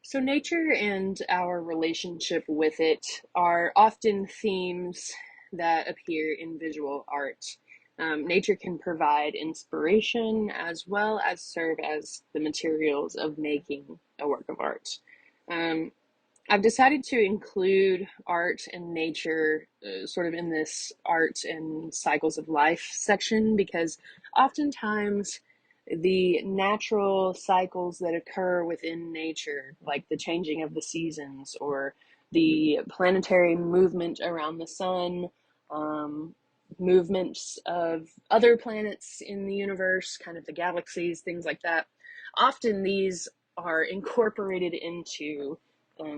So, nature and our relationship with it are often themes that appear in visual art. Nature can provide inspiration as well as serve as the materials of making a work of art. Um, I've decided to include art and nature sort of in this art and cycles of life section because oftentimes the natural cycles that occur within nature, like the changing of the seasons or the planetary movement around the sun, um, movements of other planets in the universe, kind of the galaxies, things like that, often these are incorporated into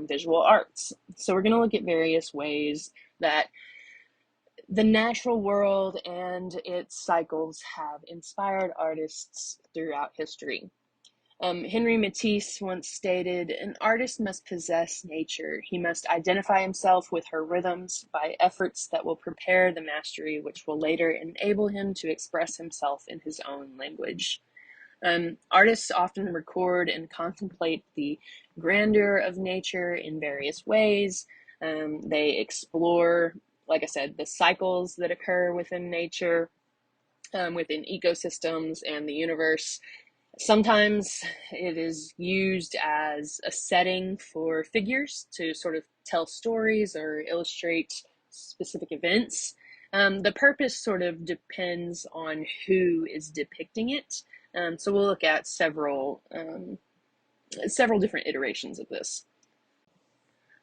visual arts. So we're going to look at various ways that the natural world and its cycles have inspired artists throughout history. Henri Matisse once stated, "An artist must possess nature. He must identify himself with her rhythms by efforts that will prepare the mastery which will later enable him to express himself in his own language." Artists often record and contemplate the grandeur of nature in various ways. They explore, like I said, the cycles that occur within nature, within ecosystems and the universe. Sometimes it is used as a setting for figures to sort of tell stories or illustrate specific events. The purpose sort of depends on who is depicting it. So we'll look at several different iterations of this.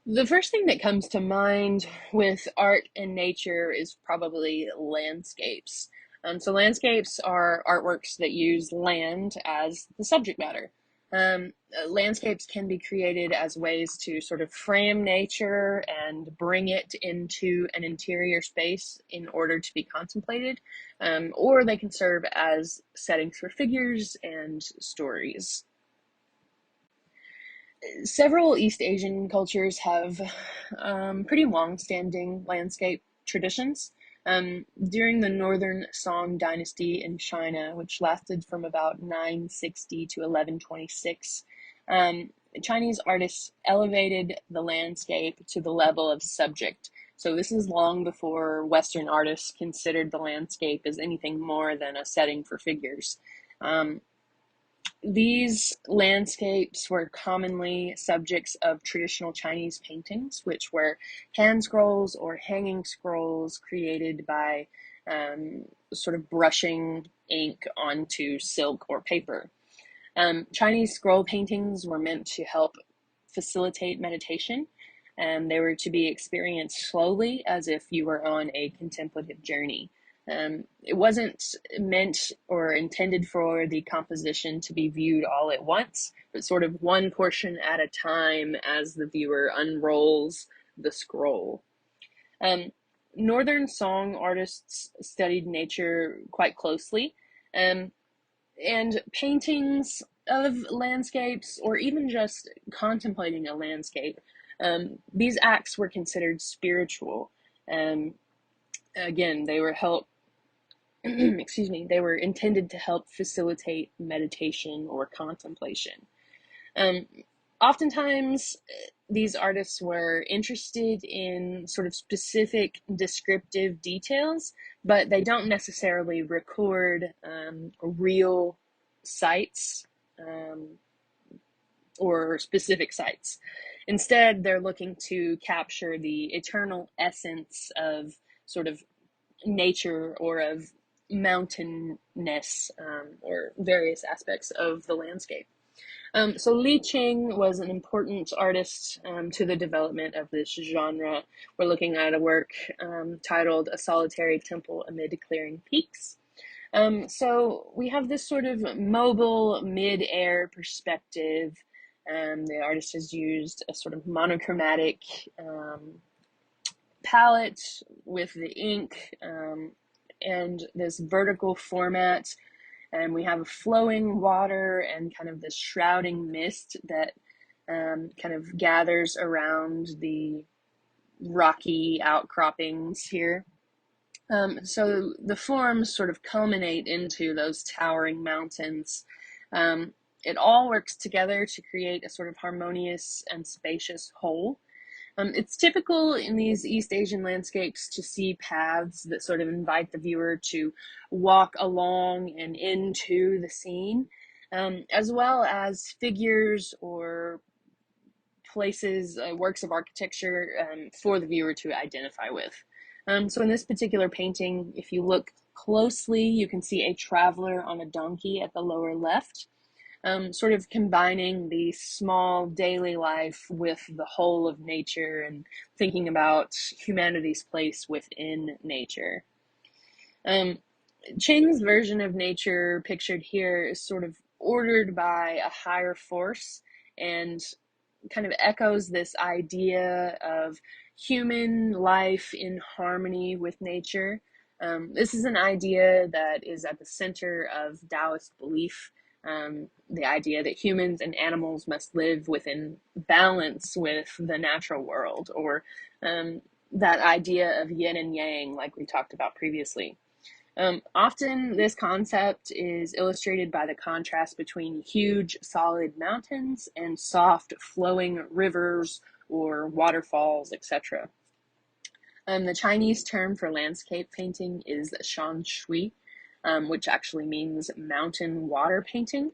The first thing that comes to mind with art and nature is probably landscapes. So landscapes are artworks that use land as the subject matter. Landscapes can be created as ways to sort of frame nature and bring it into an interior space in order to be contemplated, or they can serve as settings for figures and stories. Several East Asian cultures have pretty long-standing landscape traditions. During the Northern Song Dynasty in China, which lasted from about 960 to 1126, Chinese artists elevated the landscape to the level of subject. So this is long before Western artists considered the landscape as anything more than a setting for figures. Um, these landscapes were commonly subjects of traditional Chinese paintings, which were hand scrolls or hanging scrolls created by sort of brushing ink onto silk or paper. Chinese scroll paintings were meant to help facilitate meditation, and they were to be experienced slowly as if you were on a contemplative journey. It wasn't meant or intended for the composition to be viewed all at once, but sort of one portion at a time as the viewer unrolls the scroll. Um, Northern Song artists studied nature quite closely, um, and paintings of landscapes, or even just contemplating a landscape, these acts were considered spiritual. Um, Again, they were help excuse me, they were intended to help facilitate meditation or contemplation. Um, Oftentimes, these artists were interested in sort of specific descriptive details, but they don't necessarily record real sites um, or specific sites. Instead, they're looking to capture the eternal essence of sort of nature or of mountainness, or various aspects of the landscape. So Li Qing was an important artist to the development of this genre. We're looking at a work titled "A Solitary Temple Amid Clearing Peaks." So we have this sort of mobile mid-air perspective. The artist has used a sort of monochromatic palette with the ink, and this vertical format, and we have a flowing water and kind of this shrouding mist that kind of gathers around the rocky outcroppings here. So the forms sort of culminate into those towering mountains. It all works together to create a sort of harmonious and spacious whole. It's typical in these East Asian landscapes to see paths that sort of invite the viewer to walk along and into the scene, as well as figures or places, works of architecture for the viewer to identify with. So in this particular painting, if you look closely, you can see a traveler on a donkey at the lower left, sort of combining the small daily life with the whole of nature and thinking about humanity's place within nature. Um, Ching's version of nature pictured here is sort of ordered by a higher force and kind of echoes this idea of human life in harmony with nature. This is an idea that is at the center of Taoist belief. The idea that humans and animals must live within balance with the natural world, or that idea of yin and yang, like we talked about previously. Often, this concept is illustrated by the contrast between huge, solid mountains and soft, flowing rivers or waterfalls, etc. The Chinese term for landscape painting is shan shui, which actually means mountain water painting.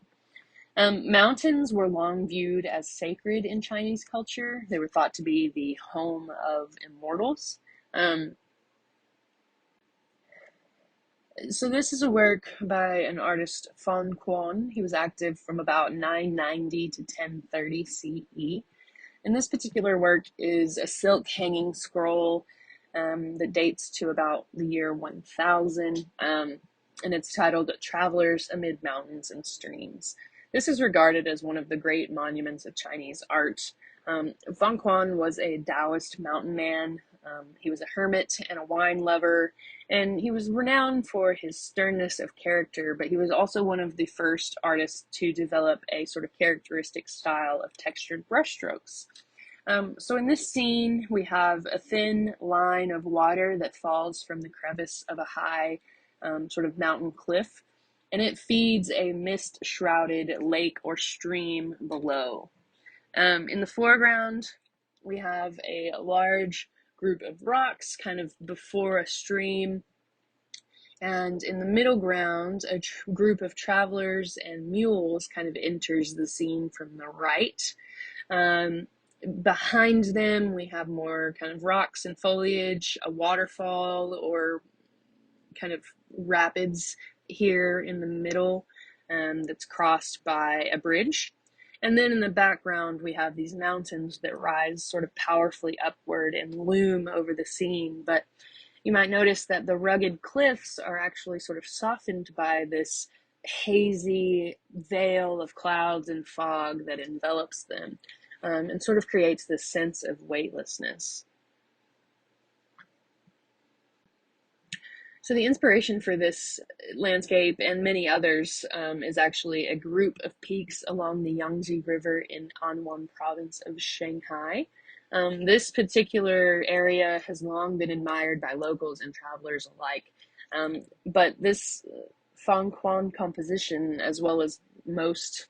Mountains were long viewed as sacred in Chinese culture. They were thought to be the home of immortals. Um, So this is a work by an artist, Fan Quan. He was active from about 990 to 1030 CE. And this particular work is a silk hanging scroll that dates to about the year 1000, and it's titled Travelers Amid Mountains and Streams. This is regarded as one of the great monuments of Chinese art. Fan Quan was a Taoist mountain man. He was a hermit and a wine lover, and he was renowned for his sternness of character, but he was also one of the first artists to develop a sort of characteristic style of textured brushstrokes. So in this scene, we have a thin line of water that falls from the crevice of a high sort of mountain cliff, and it feeds a mist-shrouded lake or stream below. In the foreground, we have a large group of rocks kind of before a stream, and in the middle ground, a group of travelers and mules kind of enters the scene from the right. Um, Behind them, we have more kind of rocks and foliage, a waterfall or kind of rapids here in the middle, that's crossed by a bridge. And then in the background, we have these mountains that rise sort of powerfully upward and loom over the scene. But you might notice that the rugged cliffs are actually sort of softened by this hazy veil of clouds and fog that envelops them, and sort of creates this sense of weightlessness. So the inspiration for this landscape and many others is actually a group of peaks along the Yangtze River in Anwan province of Shanghai. This particular area has long been admired by locals and travelers alike. But this Fang Quan composition, as well as most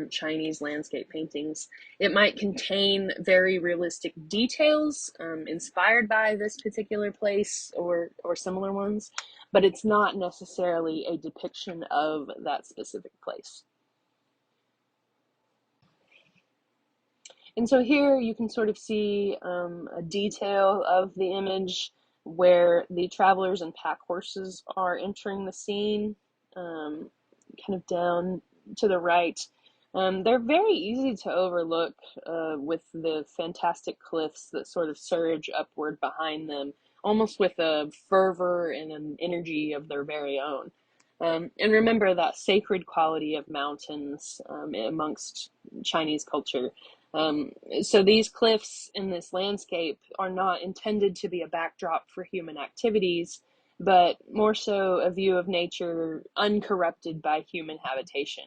Chinese landscape paintings, it might contain very realistic details inspired by this particular place or similar ones, but it's not necessarily a depiction of that specific place. And so here you can sort of see a detail of the image where the travelers and pack horses are entering the scene, kind of down to the right. They're very easy to overlook with the fantastic cliffs that sort of surge upward behind them, almost with a fervor and an energy of their very own. And remember that sacred quality of mountains amongst Chinese culture. So these cliffs in this landscape are not intended to be a backdrop for human activities, but more so a view of nature uncorrupted by human habitation.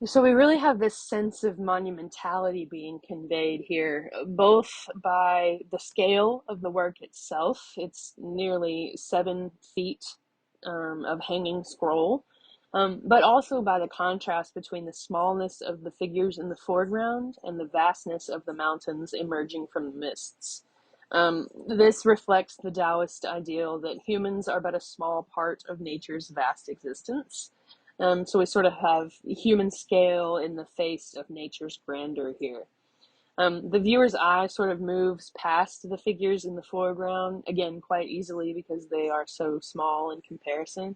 So we really have this sense of monumentality being conveyed here, both by the scale of the work itself. It's nearly 7 feet of hanging scroll. but also by the contrast between the smallness of the figures in the foreground and the vastness of the mountains emerging from the mists. This reflects the Taoist ideal that humans are but a small part of nature's vast existence. So we sort of have human scale in the face of nature's grandeur here. The viewer's eye sort of moves past the figures in the foreground, again, quite easily because they are so small in comparison.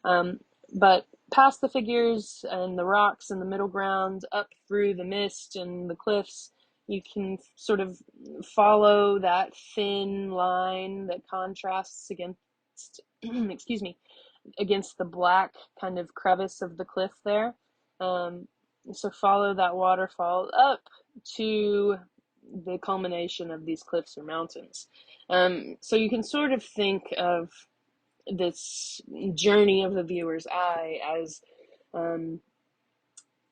Um, but past the figures and the rocks in the middle ground, up through the mist and the cliffs, you can sort of follow that thin line that contrasts against, excuse me, against the black kind of crevice of the cliff there. Um, so follow that waterfall up to the culmination of these cliffs or mountains. So you can sort of think of this journey of the viewer's eye as um,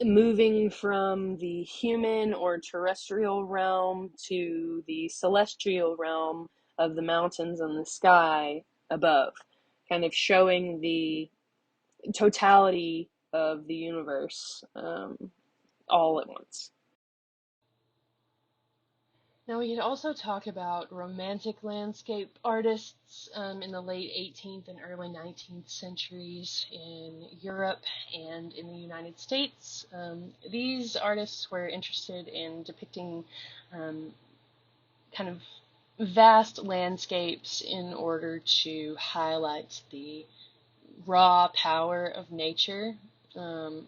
moving from the human or terrestrial realm to the celestial realm of the mountains and the sky above, kind of showing the totality of the universe all at once. Now, we could also talk about romantic landscape artists in the late 18th and early 19th centuries in Europe and in the United States. These artists were interested in depicting um, kind of vast landscapes in order to highlight the raw power of nature. Um,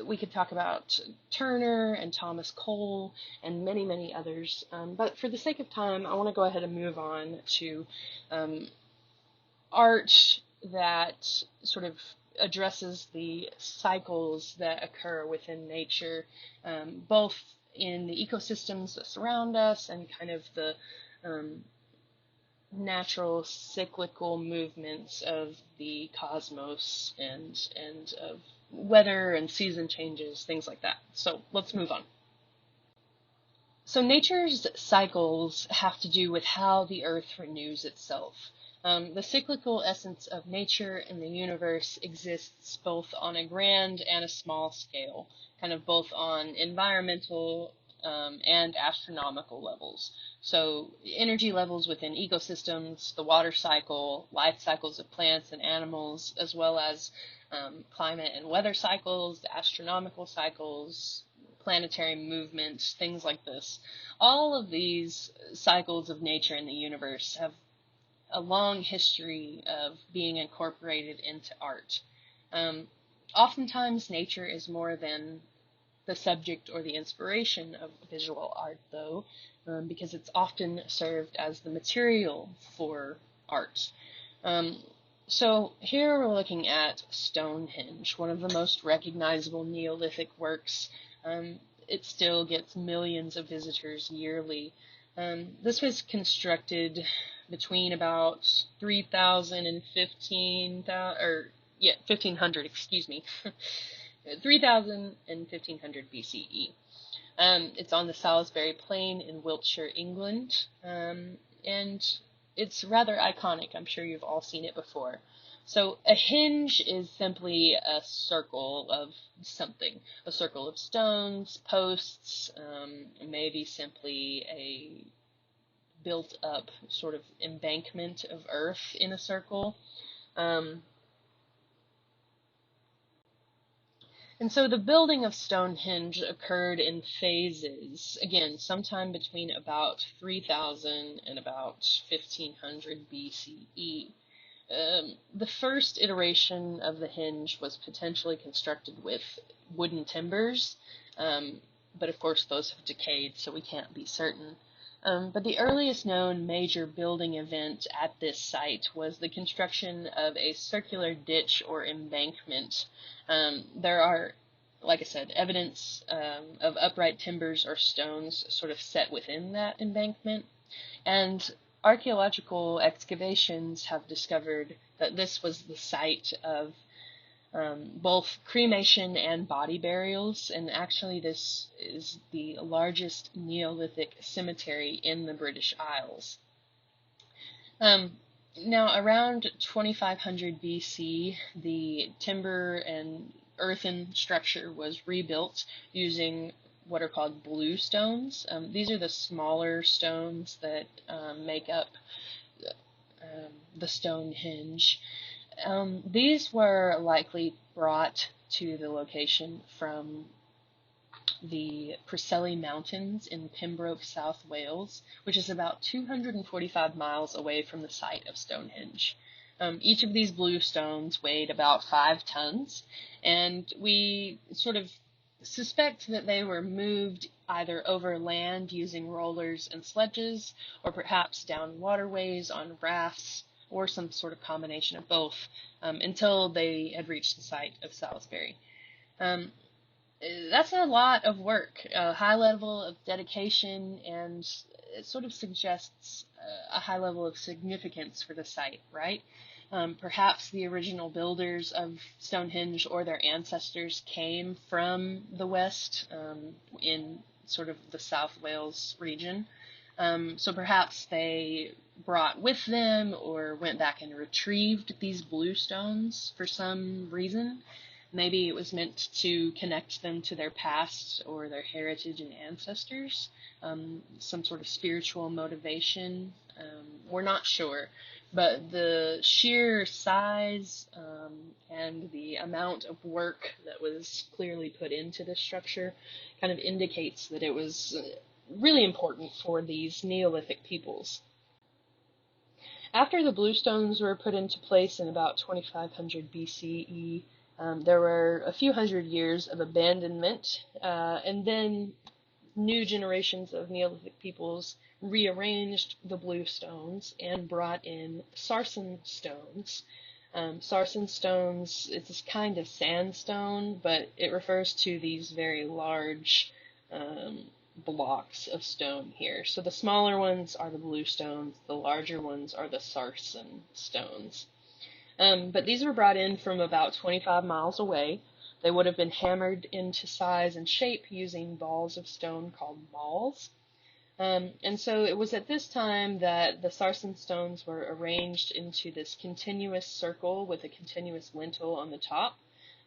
we could talk about Turner and Thomas Cole and many, many others. But for the sake of time, I want to go ahead and move on to um, art that sort of addresses the cycles that occur within nature, both in the ecosystems that surround us and kind of the um, natural cyclical movements of the cosmos and of weather and season changes, things like that. So let's move on. So nature's cycles have to do with how the earth renews itself. The cyclical essence of nature and the universe exists both on a grand and a small scale, kind of both on environmental and astronomical levels. So energy levels within ecosystems, the water cycle, life cycles of plants and animals, as well as climate and weather cycles, astronomical cycles, planetary movements, things like this. All of these cycles of nature in the universe have a long history of being incorporated into art. Um, Oftentimes, nature is more than the subject or the inspiration of visual art, though, because it's often served as the material for art. Um, so here we're looking at Stonehenge, one of the most recognizable Neolithic works. It still gets millions of visitors yearly. This was constructed between about 3000 and 15,000, or yeah, 1500, excuse me, 3000 and 1500 BCE. It's on the Salisbury Plain in Wiltshire, England, and it's rather iconic. I'm sure you've all seen it before. So a hinge is simply a circle of something, a circle of stones, posts, maybe simply a built up sort of embankment of earth in a circle. Um, And so the building of Stonehenge occurred in phases, again, sometime between about 3000 and about 1500 BCE. The first iteration of the hinge was potentially constructed with wooden timbers, but of course those have decayed, so we can't be certain. But the earliest known major building event at this site was the construction of a circular ditch or embankment. There are, like I said, evidence of upright timbers or stones sort of set within that embankment. And archaeological excavations have discovered that this was the site of both cremation and body burials, and actually this is the largest Neolithic cemetery in the British Isles. Um, Now, around 2500 BC, the timber and earthen structure was rebuilt using what are called blue stones. These are the smaller stones that make up the Stonehenge. These were likely brought to the location from the Preseli Mountains in Pembroke, South Wales, which is about 245 miles away from the site of Stonehenge. Each of these blue stones weighed about 5 tons, and we sort of suspect that they were moved either over land using rollers and sledges, or perhaps down waterways on rafts, or some sort of combination of both, until they had reached the site of Salisbury. Um, that's a lot of work, a high level of dedication, and it sort of suggests a high level of significance for the site, right? Perhaps the original builders of Stonehenge or their ancestors came from the west, in sort of the South Wales region. So perhaps they brought with them or went back and retrieved these blue stones for some reason. Maybe it was meant to connect them to their past or their heritage and ancestors, some sort of spiritual motivation. We're not sure. But the sheer size and the amount of work that was clearly put into this structure kind of indicates that it was really important for these Neolithic peoples. After the bluestones were put into place in about 2500 BCE, there were a few hundred years of abandonment, and then new generations of Neolithic peoples rearranged the blue stones and brought in sarsen stones. Sarsen stones, it's this kind of sandstone, but it refers to these very large blocks of stone here. So the smaller ones are the blue stones, the larger ones are the sarsen stones. But these were brought in from about 25 miles away. They would have been hammered into size and shape using balls of stone called mauls. And so it was at this time that the sarsen stones were arranged into this continuous circle with a continuous lintel on the top.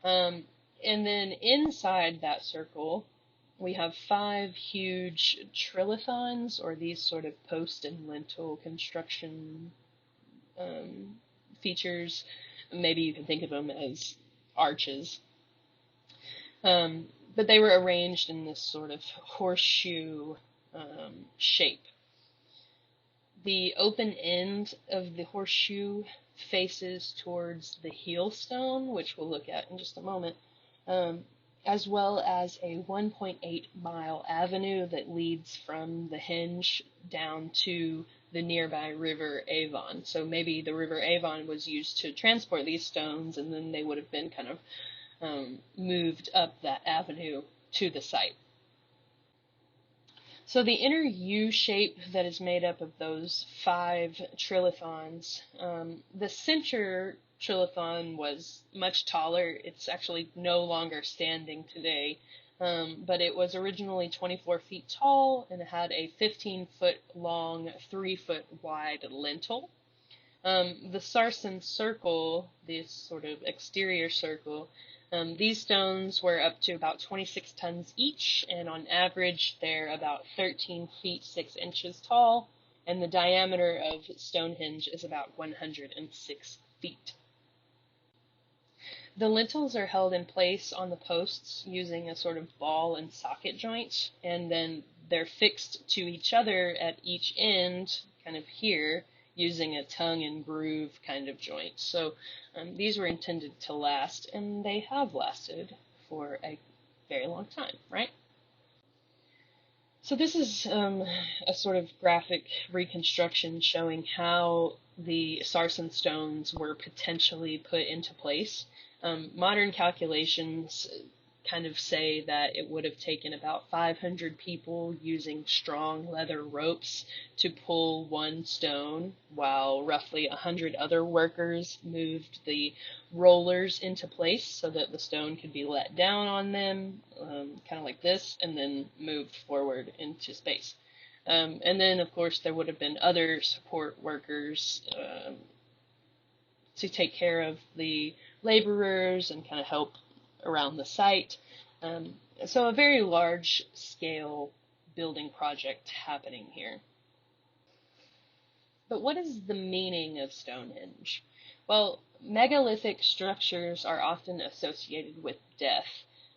And then inside that circle, we have 5 huge trilithons, or these sort of post and lintel construction features. Maybe you can think of them as arches. But they were arranged in this sort of horseshoe shape. The open end of the horseshoe faces towards the heel stone, which we'll look at in just a moment, as well as a 1.8-mile avenue that leads from the henge down to the nearby river Avon. So maybe the river Avon was used to transport these stones, and then they would have been kind of moved up that avenue to the site. So the inner U shape that is made up of those 5 trilithons, the center trilithon was much taller. It's actually no longer standing today, but it was originally 24 feet tall and it had a 15-foot long, 3-foot wide lintel. The sarsen circle, this sort of exterior circle, these stones were up to about 26 tons each, and on average they're about 13 feet 6 inches tall, and the diameter of Stonehenge is about 106 feet. The lintels are held in place on the posts using a sort of ball and socket joint, and then they're fixed to each other at each end, kind of here, using a tongue and groove kind of joint. So these were intended to last, and they have lasted for a very long time, right? So this is a sort of graphic reconstruction showing how the sarsen stones were potentially put into place. Modern calculations kind of say that it would have taken about 500 people using strong leather ropes to pull one stone, while roughly 100 other workers moved the rollers into place so that the stone could be let down on them, kind of like this, and then moved forward into space. And then, of course, there would have been other support workers to take care of the laborers and kind of help around the site. Um, so a very large scale building project happening here. But what is the meaning of Stonehenge? Well, megalithic structures are often associated with death.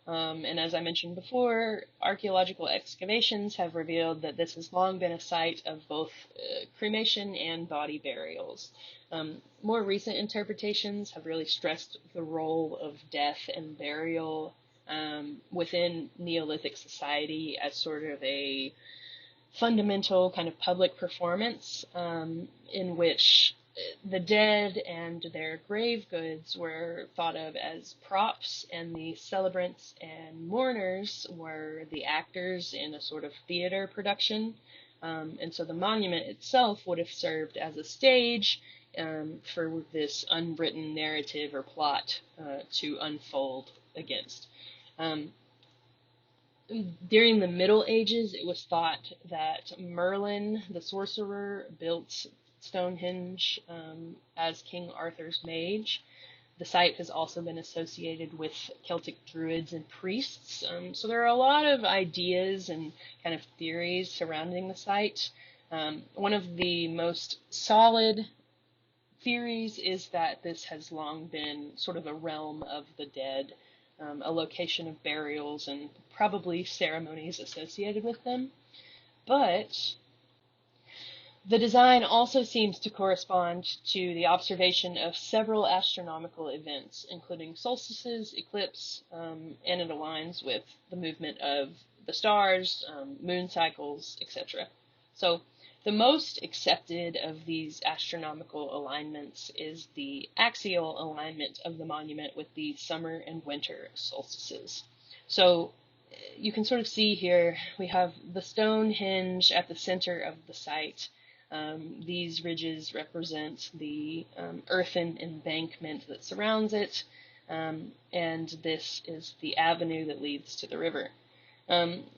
And as I mentioned before, archaeological excavations have revealed that this has long been a site of both cremation and body burials. More recent interpretations have really stressed the role of death and burial within Neolithic society as sort of a fundamental kind of public performance in which the dead and their grave goods were thought of as props, and the celebrants and mourners were the actors in a sort of theater production. And so the monument itself would have served as a stage for this unwritten narrative or plot to unfold against. Um, During the Middle Ages, it was thought that Merlin, the sorcerer, built Stonehenge as King Arthur's mage. The site has also been associated with Celtic druids and priests. So there are a lot of ideas and kind of theories surrounding the site. One of the most solid theories is that this has long been sort of a realm of the dead, a location of burials and probably ceremonies associated with them. But the design also seems to correspond to the observation of several astronomical events, including solstices, eclipse, and it aligns with the movement of the stars, moon cycles, etc. So the most accepted of these astronomical alignments is the axial alignment of the monument with the summer and winter solstices. So you can sort of see here we have the Stonehenge at the center of the site. These ridges represent the earthen embankment that surrounds it, and this is the avenue that leads to the river.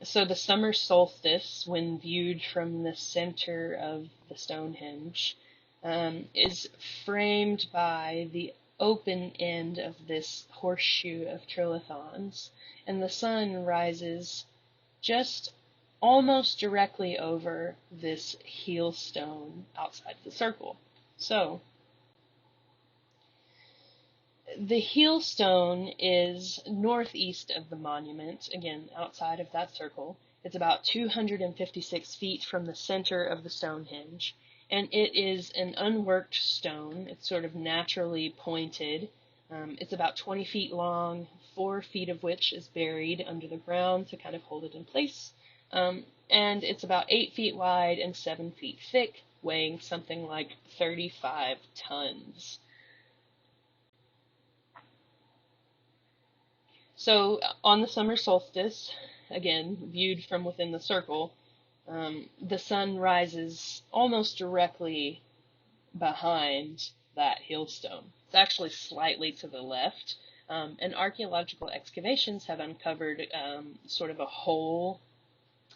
So the summer solstice, when viewed from the center of the Stonehenge, is framed by the open end of this horseshoe of trilithons, and the sun rises just almost directly over this heel stone outside the circle. So the heel stone is northeast of the monument, again, outside of that circle. It's about 256 feet from the center of the Stonehenge, and it is an unworked stone. It's sort of naturally pointed. It's about 20 feet long, 4 feet of which is buried under the ground to kind of hold it in place. And it's about 8 feet wide and 7 feet thick, weighing something like 35 tons. So on the summer solstice, again, viewed from within the circle, the sun rises almost directly behind that hillstone. It's actually slightly to the left, and archaeological excavations have uncovered sort of a hole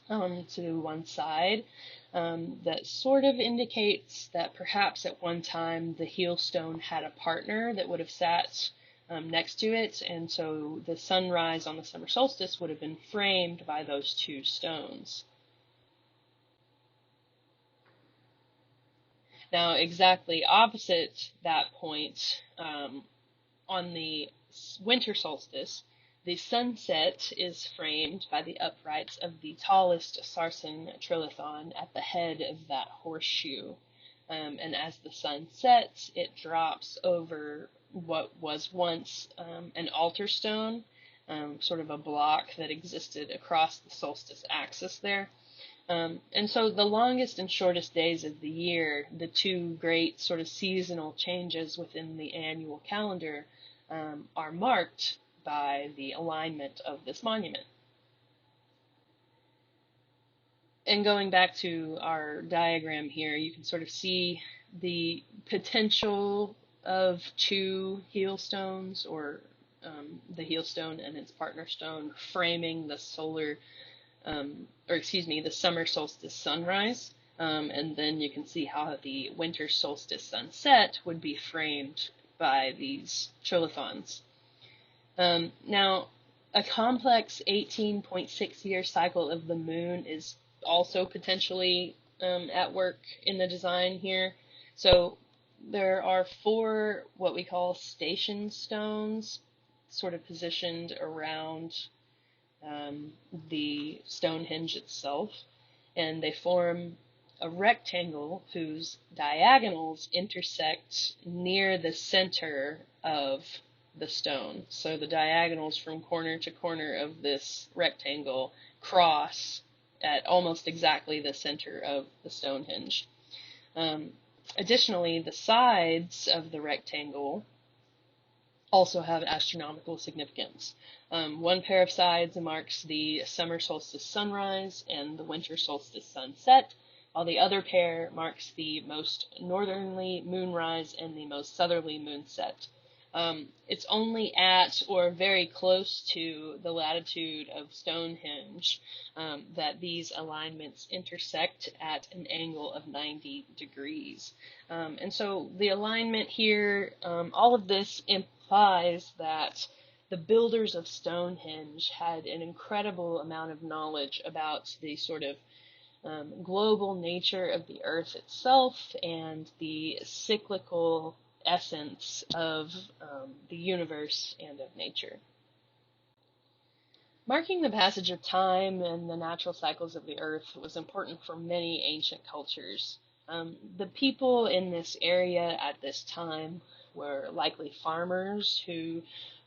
to one side that sort of indicates that perhaps at one time the heel stone had a partner that would have sat next to it, and so the sunrise on the summer solstice would have been framed by those two stones. Now, exactly opposite that point, on the winter solstice, the sunset is framed by the uprights of the tallest sarsen trilithon at the head of that horseshoe. And as the sun sets, it drops over what was once an altar stone, sort of a block that existed across the solstice axis there. And so the longest and shortest days of the year, the two great sort of seasonal changes within the annual calendar, are marked by the alignment of this monument. And going back to our diagram here, you can sort of see the potential of two heel stones, or the heel stone and its partner stone, framing the the summer solstice sunrise. And then you can see how the winter solstice sunset would be framed by these trilithons. Now, a complex 18.6-year cycle of the moon is also potentially at work in the design here. So there are 4 what we call station stones sort of positioned around the Stonehenge itself, and they form a rectangle whose diagonals intersect near the center of the stone. So the diagonals from corner to corner of this rectangle cross at almost exactly the center of the Stonehenge. Additionally, the sides of the rectangle also have astronomical significance. One pair of sides marks the summer solstice sunrise and the winter solstice sunset, while the other pair marks the most northerly moonrise and the most southerly moonset. It's only at or very close to the latitude of Stonehenge that these alignments intersect at an angle of 90 degrees. And so the alignment here, all of this implies that the builders of Stonehenge had an incredible amount of knowledge about the sort of global nature of the earth itself and the cyclical essence of the universe and of nature. Marking the passage of time and the natural cycles of the earth was important for many ancient cultures. The people in this area at this time were likely farmers who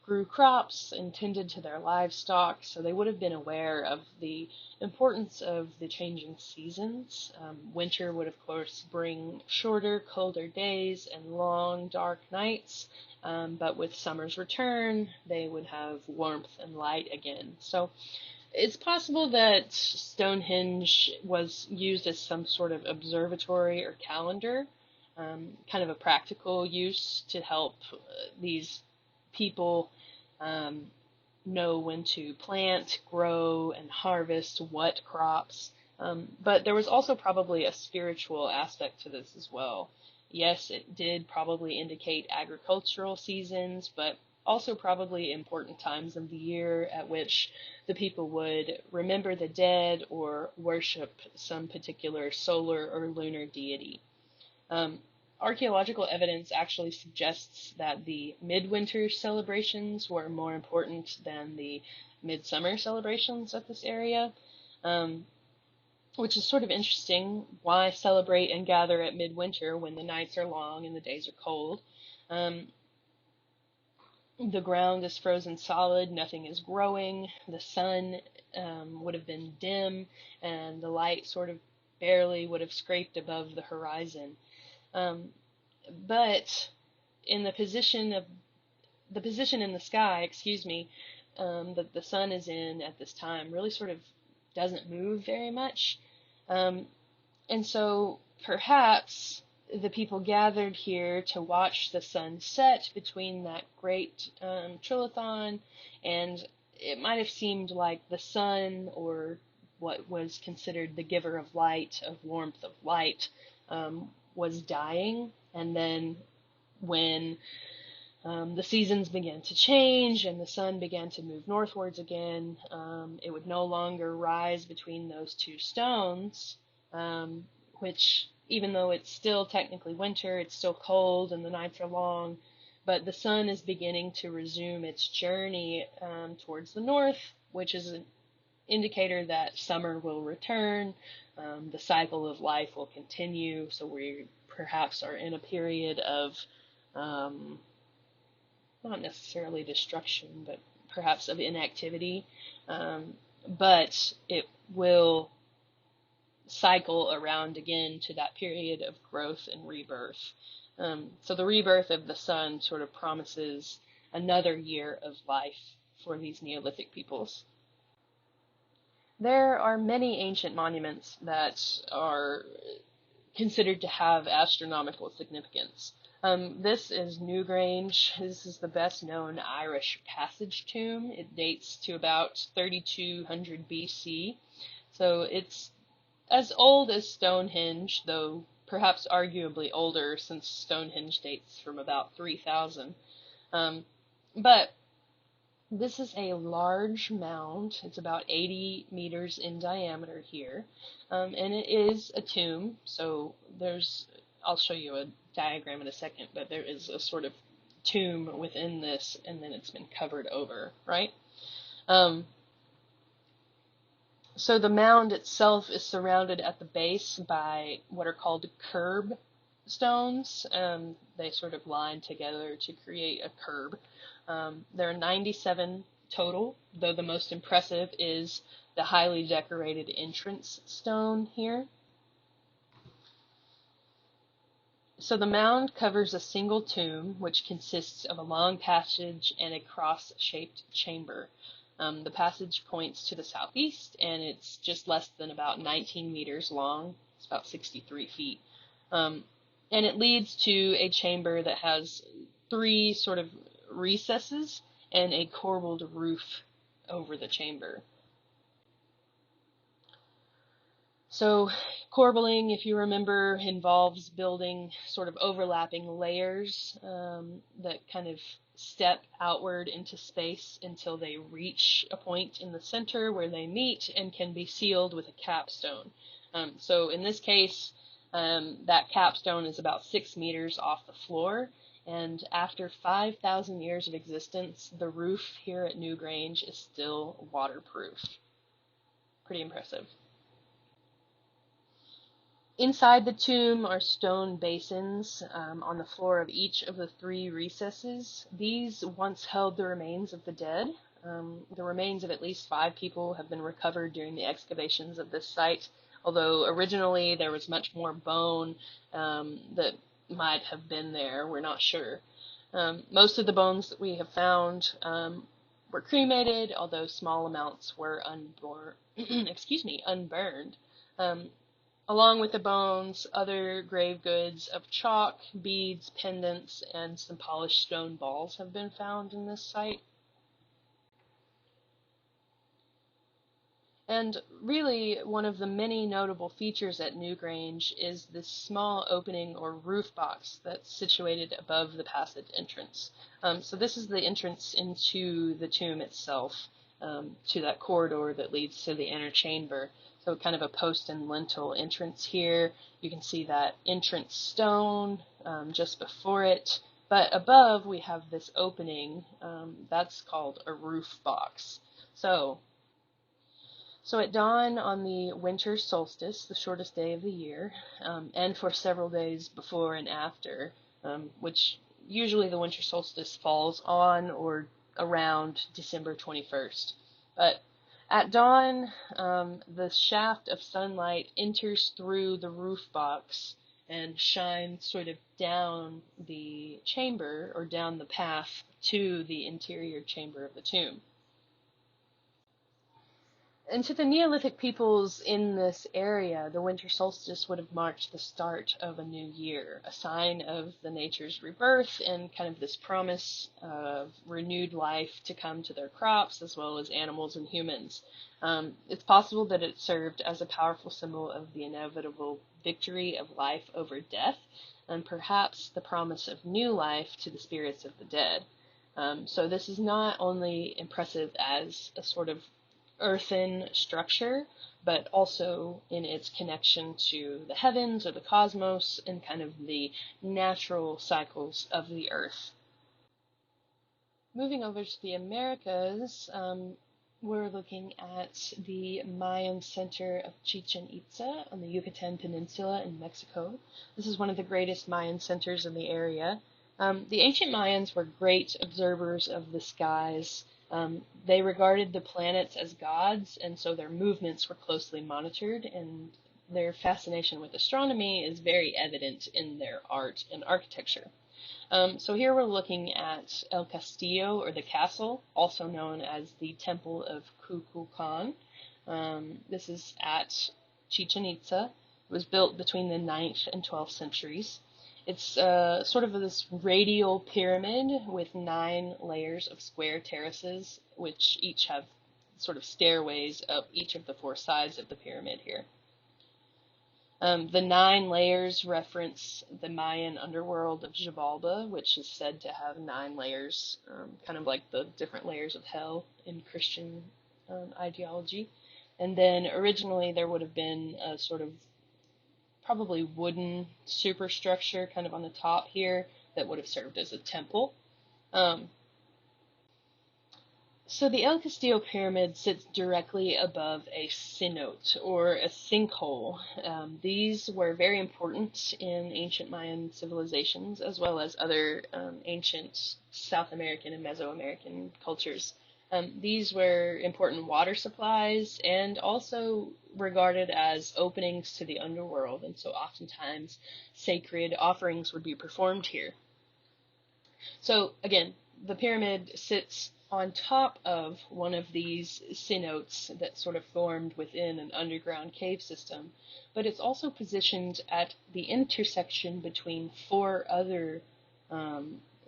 grew crops and tended to their livestock, so they would have been aware of the importance of the changing seasons. Winter would, of course, bring shorter, colder days and long, dark nights, but with summer's return, they would have warmth and light again. So it's possible that Stonehenge was used as some sort of observatory or calendar, kind of a practical use to help these people know when to plant, grow, and harvest what crops. But there was also probably a spiritual aspect to this as well. Yes, it did probably indicate agricultural seasons, but also probably important times of the year at which the people would remember the dead or worship some particular solar or lunar deity. Archaeological evidence actually suggests that the midwinter celebrations were more important than the midsummer celebrations at this area, which is sort of interesting. Why celebrate and gather at midwinter when the nights are long and the days are cold? The ground is frozen solid, nothing is growing, the sun would have been dim, and the light sort of barely would have scraped above the horizon. But in the position in the sky, that the sun is in at this time really sort of doesn't move very much. And so perhaps the people gathered here to watch the sun set between that great trilithon, and it might have seemed like the sun, or what was considered the giver of light, of warmth, of light, was dying. And then when the seasons began to change and the sun began to move northwards again, it would no longer rise between those two stones, which, even though it's still technically winter, it's still cold and the nights are long, but the sun is beginning to resume its journey towards the north, which is an indicator that summer will return, the cycle of life will continue, so we perhaps are in a period of not necessarily destruction, but perhaps of inactivity, but it will cycle around again to that period of growth and rebirth. So the rebirth of the sun sort of promises another year of life for these Neolithic peoples. There are many ancient monuments that are considered to have astronomical significance. This is Newgrange. This is the best known Irish passage tomb. It dates to about 3200 BC. So it's as old as Stonehenge, though perhaps arguably older since Stonehenge dates from about 3000. Um, but this is a large mound. It's about 80 meters in diameter here, and it is a tomb. So I'll show you a diagram in a second, but there is a sort of tomb within this, and then it's been covered over, right? Um, so the mound itself is surrounded at the base by what are called curb stones. They sort of line together to create a curb. There are 97 total, though the most impressive is the highly decorated entrance stone here. So the mound covers a single tomb, which consists of a long passage and a cross-shaped chamber. The passage points to the southeast, and it's just less than about 19 meters long. It's about 63 feet. And it leads to a chamber that has 3 sort of recesses and a corbelled roof over the chamber. So corbelling, if you remember, involves building sort of overlapping layers that kind of step outward into space until they reach a point in the center where they meet and can be sealed with a capstone. So in this case, that capstone is about 6 meters off the floor, and after 5,000 years of existence, the roof here at Newgrange is still waterproof. Pretty impressive. Inside the tomb are stone basins on the floor of each of the 3 recesses. These once held the remains of the dead. The remains of at least 5 people have been recovered during the excavations of this site, although originally there was much more bone that might have been there. We're not sure. Most of the bones that we have found were cremated, although small amounts were unburned. Along with the bones, other grave goods of chalk, beads, pendants, and some polished stone balls have been found in this site. And really, one of the many notable features at Newgrange is this small opening or roof box that's situated above the passage entrance. So this is the entrance into the tomb itself, to that corridor that leads to the inner chamber. So kind of a post and lintel entrance here. You can see that entrance stone just before it. But above we have this opening that's called a roof box. So at dawn on the winter solstice, the shortest day of the year, and for several days before and after, which usually the winter solstice falls on or around December 21st. But at dawn, the shaft of sunlight enters through the roof box and shines sort of down the chamber or down the path to the interior chamber of the tomb. And to the Neolithic peoples in this area, the winter solstice would have marked the start of a new year, a sign of the nature's rebirth and kind of this promise of renewed life to come to their crops as well as animals and humans. It's possible that it served as a powerful symbol of the inevitable victory of life over death and perhaps the promise of new life to the spirits of the dead. So this is not only impressive as a sort of earthen structure, but also in its connection to the heavens or the cosmos and kind of the natural cycles of the earth. Moving over to the Americas, we're looking at the Mayan center of Chichen Itza on the Yucatan Peninsula in Mexico. This is one of the greatest Mayan centers in the area. The ancient Mayans were great observers of the skies. They regarded the planets as gods, and so their movements were closely monitored, and their fascination with astronomy is very evident in their art and architecture. So here we're looking at El Castillo, or the castle, also known as the Temple of Kukulkan. This is at Chichen Itza. It was built between the 9th and 12th centuries. It's sort of this radial pyramid with 9 layers of square terraces, which each have sort of stairways up each of the 4 sides of the pyramid here. The 9 layers reference the Mayan underworld of Xibalba, which is said to have 9 layers, kind of like the different layers of hell in Christian ideology. And then originally there would have been a sort of probably wooden superstructure kind of on the top here that would have served as a temple. Um, so the El Castillo pyramid sits directly above a cenote or a sinkhole. These were very important in ancient Mayan civilizations as well as other ancient South American and Mesoamerican cultures. These were important water supplies and also regarded as openings to the underworld, and so oftentimes sacred offerings would be performed here. So again, the pyramid sits on top of one of these cenotes that sort of formed within an underground cave system, but it's also positioned at the intersection between 4 other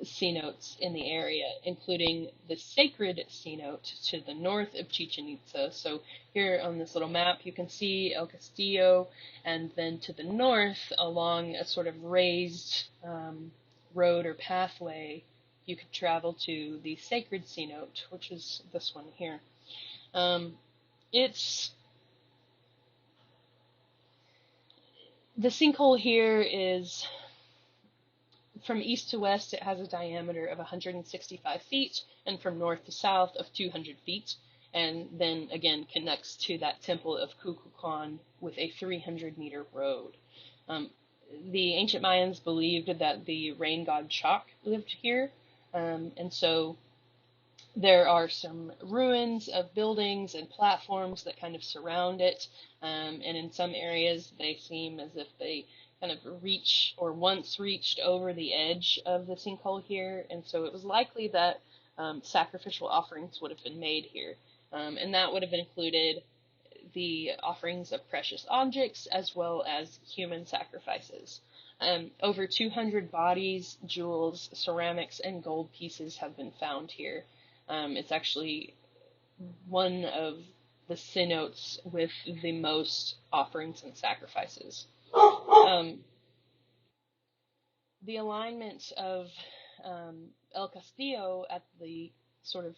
cenotes in the area, including the sacred cenote to the north of Chichen Itza. So here on this little map, you can see El Castillo, and then to the north, along a sort of raised road or pathway, you could travel to the sacred cenote, which is this one here. It's the sinkhole here is from east to west. It has a diameter of 165 feet, and from north to south of 200 feet, and then again connects to that temple of Kukulkan with a 300-meter road. The ancient Mayans believed that the rain god Chak lived here, and so there are some ruins of buildings and platforms that kind of surround it, and in some areas they seem as if they kind of reach or once reached over the edge of the sinkhole here, and so it was likely that sacrificial offerings would have been made here, and that would have included the offerings of precious objects as well as human sacrifices. Over 200 bodies, jewels, ceramics, and gold pieces have been found here. It's actually one of the cenotes with the most offerings and sacrifices. The alignment of El Castillo at the sort of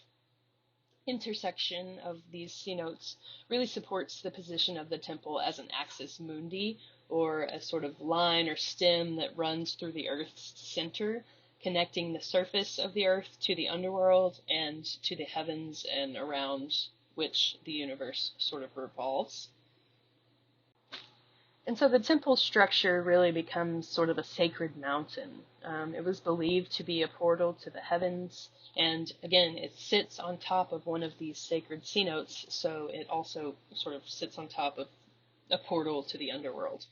intersection of these cenotes really supports the position of the temple as an axis mundi, or a sort of line or stem that runs through the Earth's center, connecting the surface of the Earth to the underworld and to the heavens and around which the universe sort of revolves. And so the temple structure really becomes sort of a sacred mountain. It was believed to be a portal to the heavens, and again, it sits on top of one of these sacred cenotes, so it also sort of sits on top of a portal to the underworld.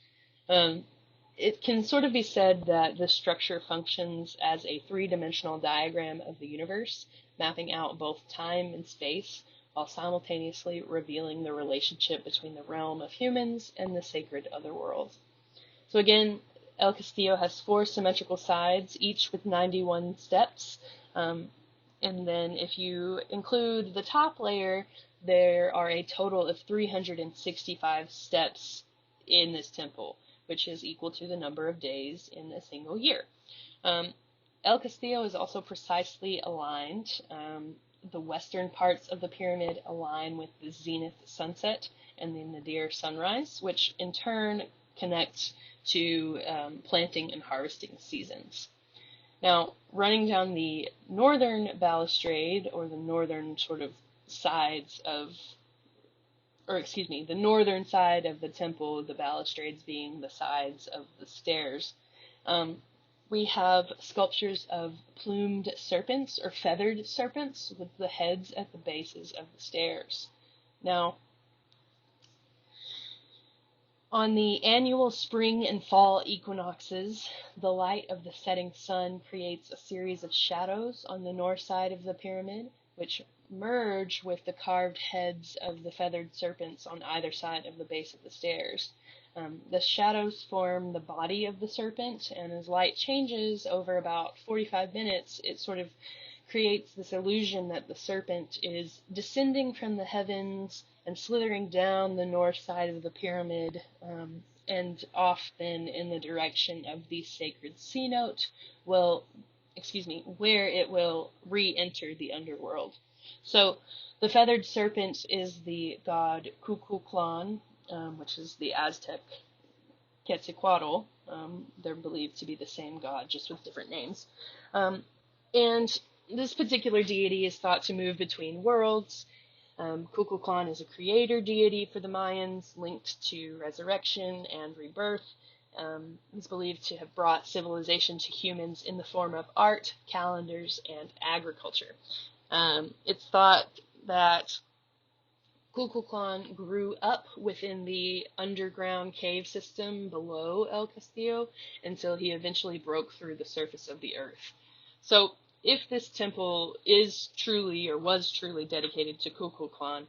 It can sort of be said that this structure functions as a 3-dimensional diagram of the universe, mapping out both time and space, while simultaneously revealing the relationship between the realm of humans and the sacred otherworld. So again, El Castillo has 4 symmetrical sides, each with 91 steps. And then if you include the top layer, there are a total of 365 steps in this temple, which is equal to the number of days in a single year. El Castillo is also precisely aligned. The western parts of the pyramid align with the zenith sunset and the nadir sunrise, which in turn connect to planting and harvesting seasons. Now, running down the northern balustrade, or the northern sort of sides of, or excuse me, the northern side of the temple, the balustrades being the sides of the stairs, we have sculptures of plumed serpents or feathered serpents with the heads at the bases of the stairs. Now, on the annual spring and fall equinoxes, the light of the setting sun creates a series of shadows on the north side of the pyramid, which merge with the carved heads of the feathered serpents on either side of the base of the stairs. The shadows form the body of the serpent, and as light changes over about 45 minutes, it sort of creates this illusion that the serpent is descending from the heavens and slithering down the north side of the pyramid, and off then in the direction of the sacred cenote where it will re-enter the underworld. So the feathered serpent is the god Kukulkan, which is the Aztec Quetzalcoatl. They're believed to be the same god, just with different names. And this particular deity is thought to move between worlds. Kukulkan is a creator deity for the Mayans, linked to resurrection and rebirth. He's believed to have brought civilization to humans in the form of art, calendars, and agriculture. It's thought that Kukulkan grew up within the underground cave system below El Castillo until he eventually broke through the surface of the earth. So if this temple is truly or was truly dedicated to Kukulkan,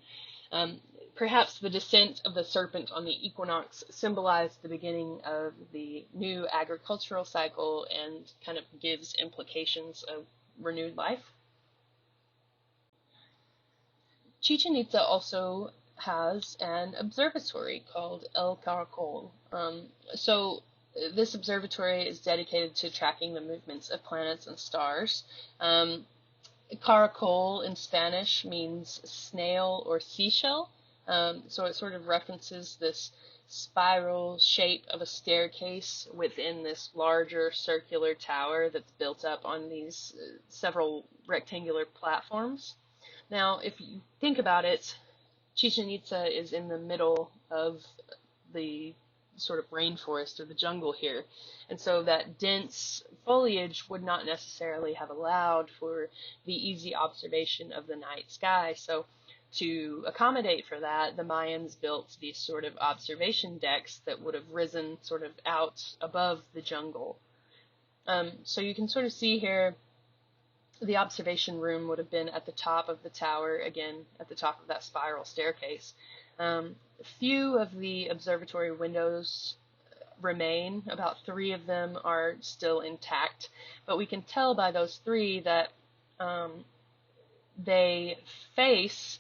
perhaps the descent of the serpent on the equinox symbolized the beginning of the new agricultural cycle and kind of gives implications of renewed life. Chichen Itza also has an observatory called El Caracol. So this observatory is dedicated to tracking the movements of planets and stars. Caracol in Spanish means snail or seashell, so it sort of references this spiral shape of a staircase within this larger circular tower that's built up on these several rectangular platforms. Now, if you think about it, Chichen Itza is in the middle of the sort of rainforest or the jungle here, and so that dense foliage would not necessarily have allowed for the easy observation of the night sky. So to accommodate for that, the Mayans built these sort of observation decks that would have risen sort of out above the jungle. So you can sort of see here the observation room would have been at the top of the tower, again, at the top of that spiral staircase. Few of the observatory windows remain. About 3 of them are still intact, but we can tell by those 3 that they face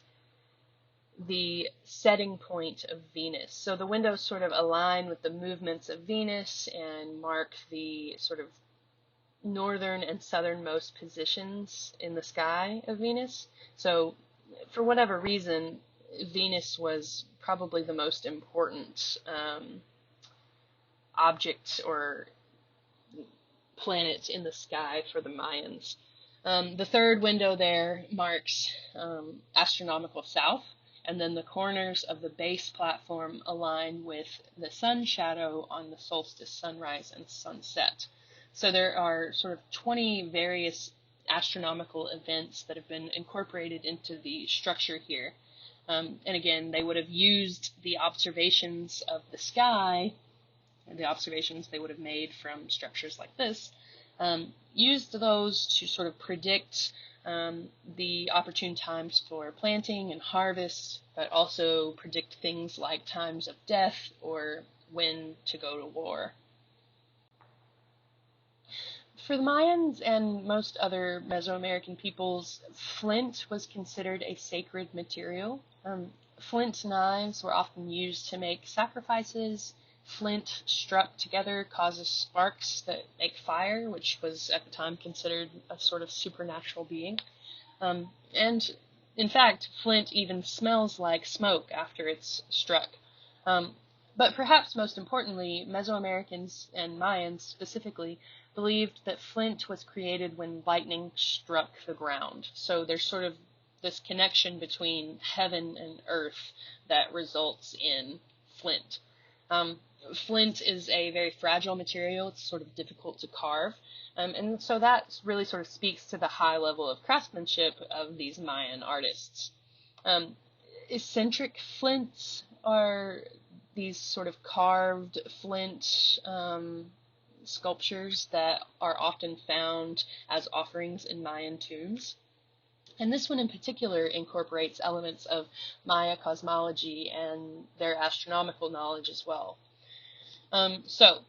the setting point of Venus. So the windows sort of align with the movements of Venus and mark the sort of northern and southernmost positions in the sky of Venus. So for whatever reason, Venus was probably the most important object or planet in the sky for the Mayans. The 3rd window there marks astronomical south, and then the corners of the base platform align with the sun shadow on the solstice sunrise and sunset. So there are sort of 20 various astronomical events that have been incorporated into the structure here. And again, they would have used the observations of the sky, the observations they would have made from structures like this, used those to sort of predict the opportune times for planting and harvest, but also predict things like times of death or when to go to war. For the Mayans and most other Mesoamerican peoples, flint was considered a sacred material. Flint knives were often used to make sacrifices. Flint struck together causes sparks that make fire, which was at the time considered a sort of supernatural being. And in fact, flint even smells like smoke after it's struck. But perhaps most importantly, Mesoamericans and Mayans specifically believed that flint was created when lightning struck the ground. So there's sort of this connection between heaven and earth that results in flint. Flint is a very fragile material. It's sort of difficult to carve. And so that really sort of speaks to the high level of craftsmanship of these Mayan artists. Eccentric flints are these sort of carved flint sculptures that are often found as offerings in Mayan tombs. And this one in particular incorporates elements of Maya cosmology and their astronomical knowledge as well. So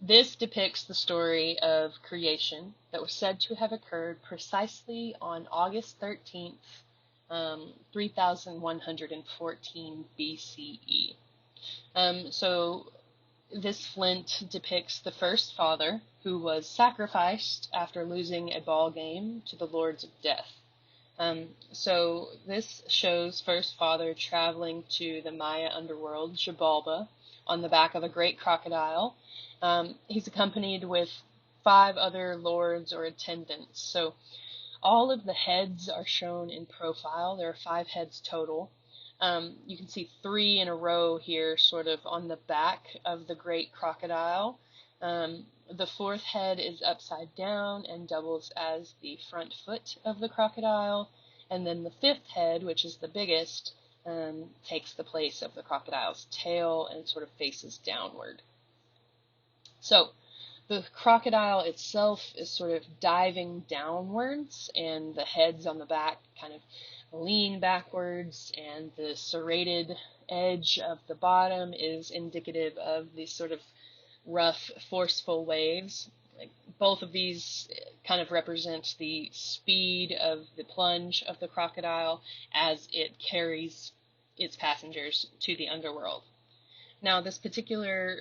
This depicts the story of creation that was said to have occurred precisely on August 13th, 3114 BCE. So this flint depicts the first father who was sacrificed after losing a ball game to the lords of death. So this shows first father traveling to the Maya underworld, Xibalba, on the back of a great crocodile. He's accompanied with 5 other lords or attendants. So all of the heads are shown in profile. There are 5 heads total. You can see 3 in a row here, sort of on the back of the great crocodile. The 4th head is upside down and doubles as the front foot of the crocodile. And then the 5th head, which is the biggest, takes the place of the crocodile's tail and sort of faces downward. So the crocodile itself is sort of diving downwards, and the heads on the back kind of lean backwards, and the serrated edge of the bottom is indicative of these sort of rough, forceful waves. Like, both of these kind of represent the speed of the plunge of the crocodile as it carries its passengers to the underworld. Now, this particular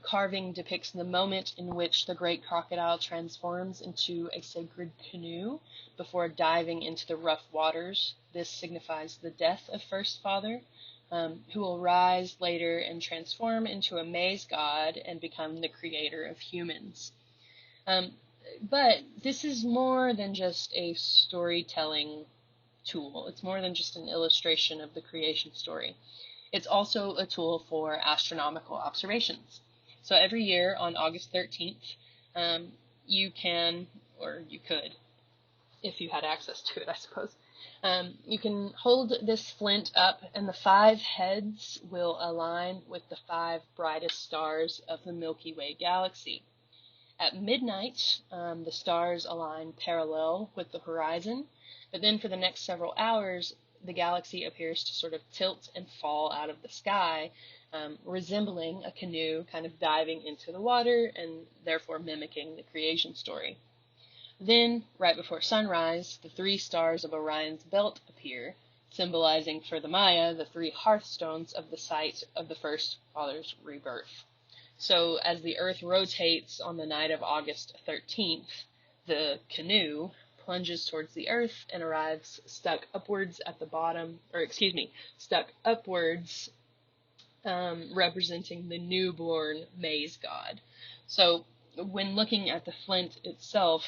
carving depicts the moment in which the great crocodile transforms into a sacred canoe before diving into the rough waters. This signifies the death of First Father, who will rise later and transform into a maize god and become the creator of humans. But this is more than just a storytelling tool. It's more than just an illustration of the creation story. It's also a tool for astronomical observations. So every year on August 13th, you can, or you could, if you had access to it, I suppose, you can hold this flint up, and the 5 heads will align with the 5 brightest stars of the Milky Way galaxy. At midnight, the stars align parallel with the horizon, but then for the next several hours, the galaxy appears to sort of tilt and fall out of the sky, resembling a canoe kind of diving into the water and therefore mimicking the creation story. Then, right before sunrise, the 3 stars of Orion's belt appear, symbolizing for the Maya the 3 hearthstones of the site of the first father's rebirth. So as the Earth rotates on the night of August 13th, the canoe plunges towards the Earth and arrives stuck upwards at the bottom, stuck upwards, representing the newborn maize god. So when looking at the flint itself,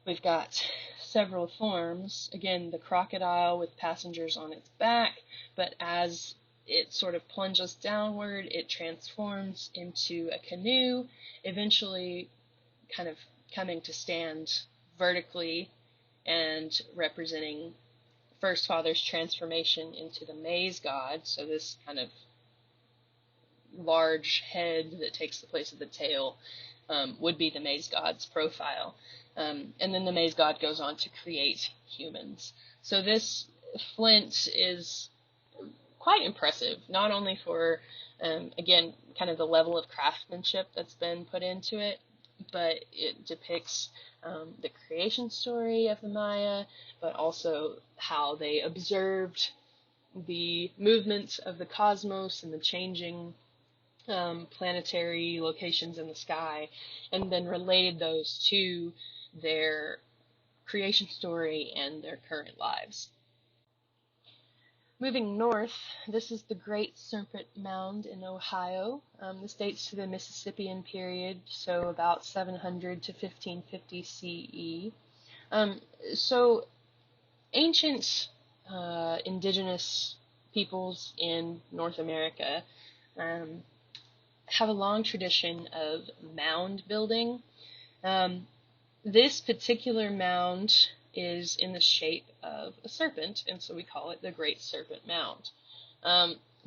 we've got several forms. Again, the crocodile with passengers on its back, but as it sort of plunges downward, it transforms into a canoe, eventually kind of coming to stand vertically and representing First Father's transformation into the maize god. So this kind of large head that takes the place of the tail would be the maize god's profile. And then the maize god goes on to create humans. So this flint is quite impressive, not only for, again, kind of the level of craftsmanship that's been put into it, but it depicts the creation story of the Maya, but also how they observed the movements of the cosmos and the changing planetary locations in the sky, and then related those to their creation story and their current lives. Moving north, this is the Great Serpent Mound in Ohio. This dates to the Mississippian period, so about 700 to 1550 CE. So ancient indigenous peoples in North America have a long tradition of mound building. This particular mound is in the shape of a serpent, and so we call it the Great Serpent Mound.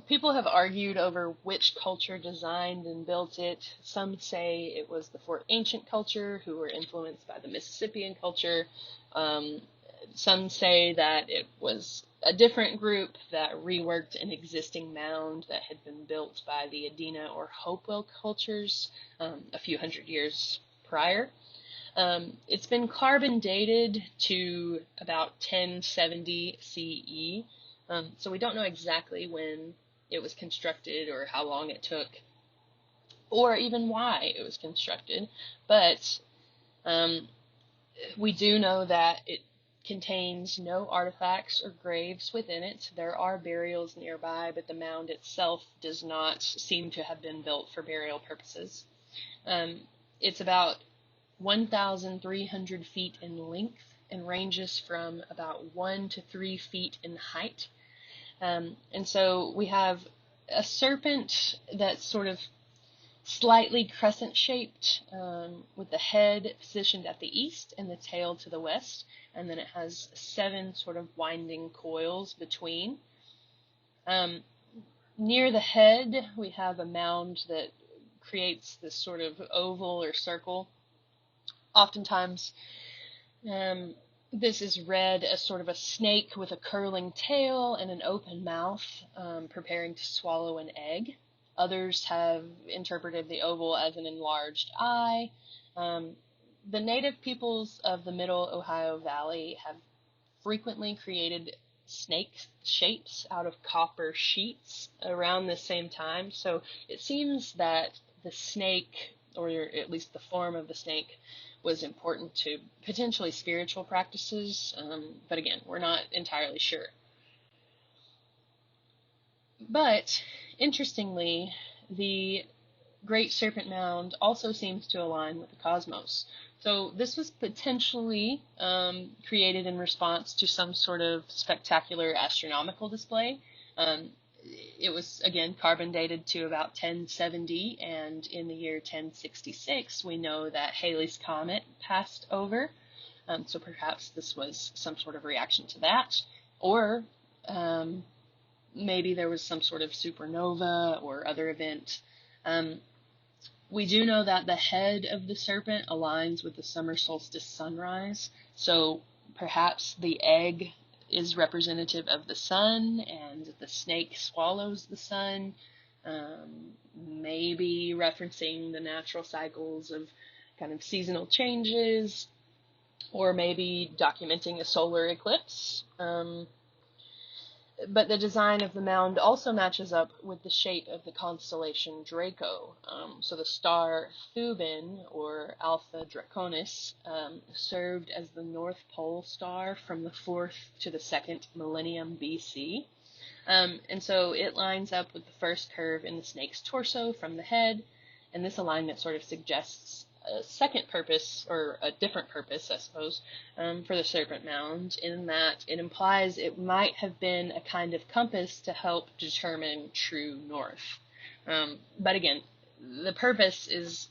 People have argued over which culture designed and built it. Some say it was the Fort Ancient culture, who were influenced by the Mississippian culture. Some say that it was a different group that reworked an existing mound that had been built by the Adena or Hopewell cultures a few hundred years prior. It's been carbon dated to about 1070 CE, so we don't know exactly when it was constructed or how long it took, or even why it was constructed, but we do know that it contains no artifacts or graves within it. There are burials nearby, but the mound itself does not seem to have been built for burial purposes. It's about 1,300 feet in length and ranges from about 1 to 3 feet in height. And so we have a serpent that's sort of slightly crescent-shaped, with the head positioned at the east and the tail to the west, and then it has 7 sort of winding coils between. Near the head, we have a mound that creates this sort of oval or circle. Oftentimes, this is read as sort of a snake with a curling tail and an open mouth, preparing to swallow an egg. Others have interpreted the oval as an enlarged eye. The native peoples of the Middle Ohio Valley have frequently created snake shapes out of copper sheets around the same time. So it seems that the snake, or at least the form of the snake, was important to potentially spiritual practices. But again, we're not entirely sure. But interestingly, the Great Serpent Mound also seems to align with the cosmos. So this was potentially created in response to some sort of spectacular astronomical display. It was, again, carbon dated to about 1070, and in the year 1066, we know that Halley's Comet passed over. So perhaps this was some sort of reaction to that, or maybe there was some sort of supernova or other event. We do know that the head of the serpent aligns with the summer solstice sunrise, so perhaps the egg is representative of the sun and the snake swallows the sun, maybe referencing the natural cycles of kind of seasonal changes, or maybe documenting a solar eclipse. But the design of the mound also matches up with the shape of the constellation Draco. So the star Thuban, or Alpha Draconis, served as the North Pole star from the 4th to the 2nd millennium BC. And so it lines up with the first curve in the snake's torso from the head, and this alignment sort of suggests a second purpose, or a different purpose, I suppose, for the serpent mound, in that it implies it might have been a kind of compass to help determine true north. But again, the purpose is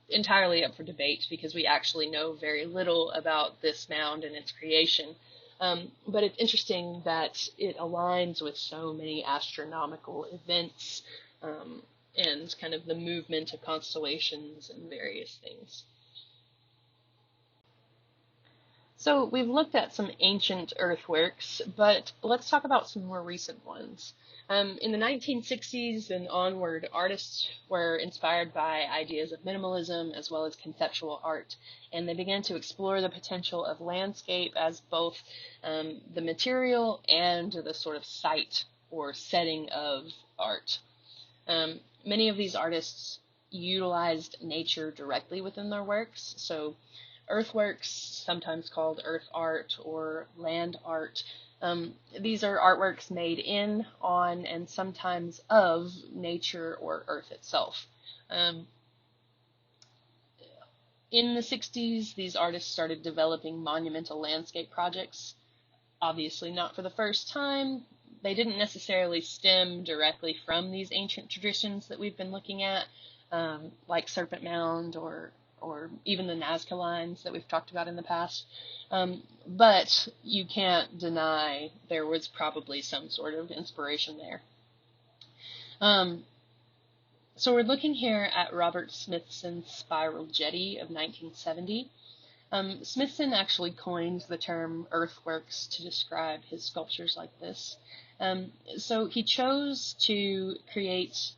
entirely up for debate because we actually know very little about this mound and its creation. But it's interesting that it aligns with so many astronomical events, and kind of the movement of constellations and various things. So we've looked at some ancient earthworks, but let's talk about some more recent ones. In the 1960s and onward, artists were inspired by ideas of minimalism as well as conceptual art, and they began to explore the potential of landscape as both the material and the sort of site or setting of art. Many of these artists utilized nature directly within their works, so earthworks, sometimes called earth art or land art, these are artworks made in, on, and sometimes of nature or earth itself. In the 60s, these artists started developing monumental landscape projects, obviously not for the first time. They didn't necessarily stem directly from these ancient traditions that we've been looking at, like Serpent Mound or even the Nazca lines that we've talked about in the past. But you can't deny there was probably some sort of inspiration there. So we're looking here at Robert Smithson's Spiral Jetty of 1970. Smithson actually coined the term earthworks to describe his sculptures like this. So he chose to create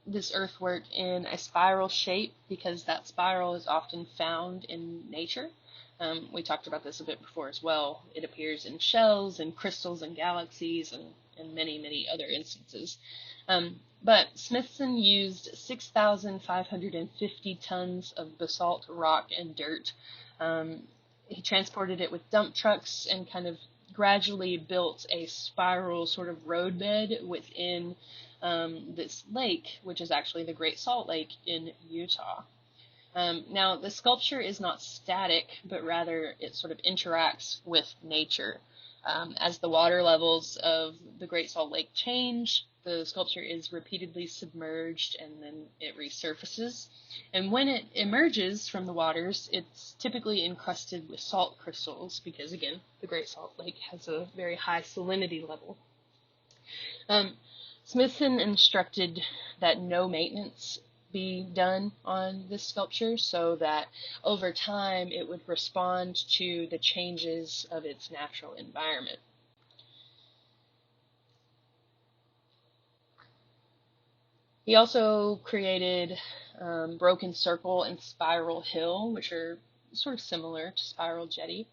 this earthwork in a spiral shape because that spiral is often found in nature. We talked about this a bit before as well. It appears in shells and crystals and galaxies and many, many other instances. But Smithson used 6,550 tons of basalt rock and dirt. He transported it with dump trucks and kind of gradually built a spiral sort of roadbed within this lake, which is actually the Great Salt Lake in Utah. Now, the sculpture is not static, but rather it sort of interacts with nature. As the water levels of the Great Salt Lake change, the sculpture is repeatedly submerged and then it resurfaces. And when it emerges from the waters, it's typically encrusted with salt crystals because, again, the Great Salt Lake has a very high salinity level. Smithson instructed that no maintenance be done on this sculpture so that over time it would respond to the changes of its natural environment. He also created Broken Circle and Spiral Hill, which are sort of similar to Spiral Jetty,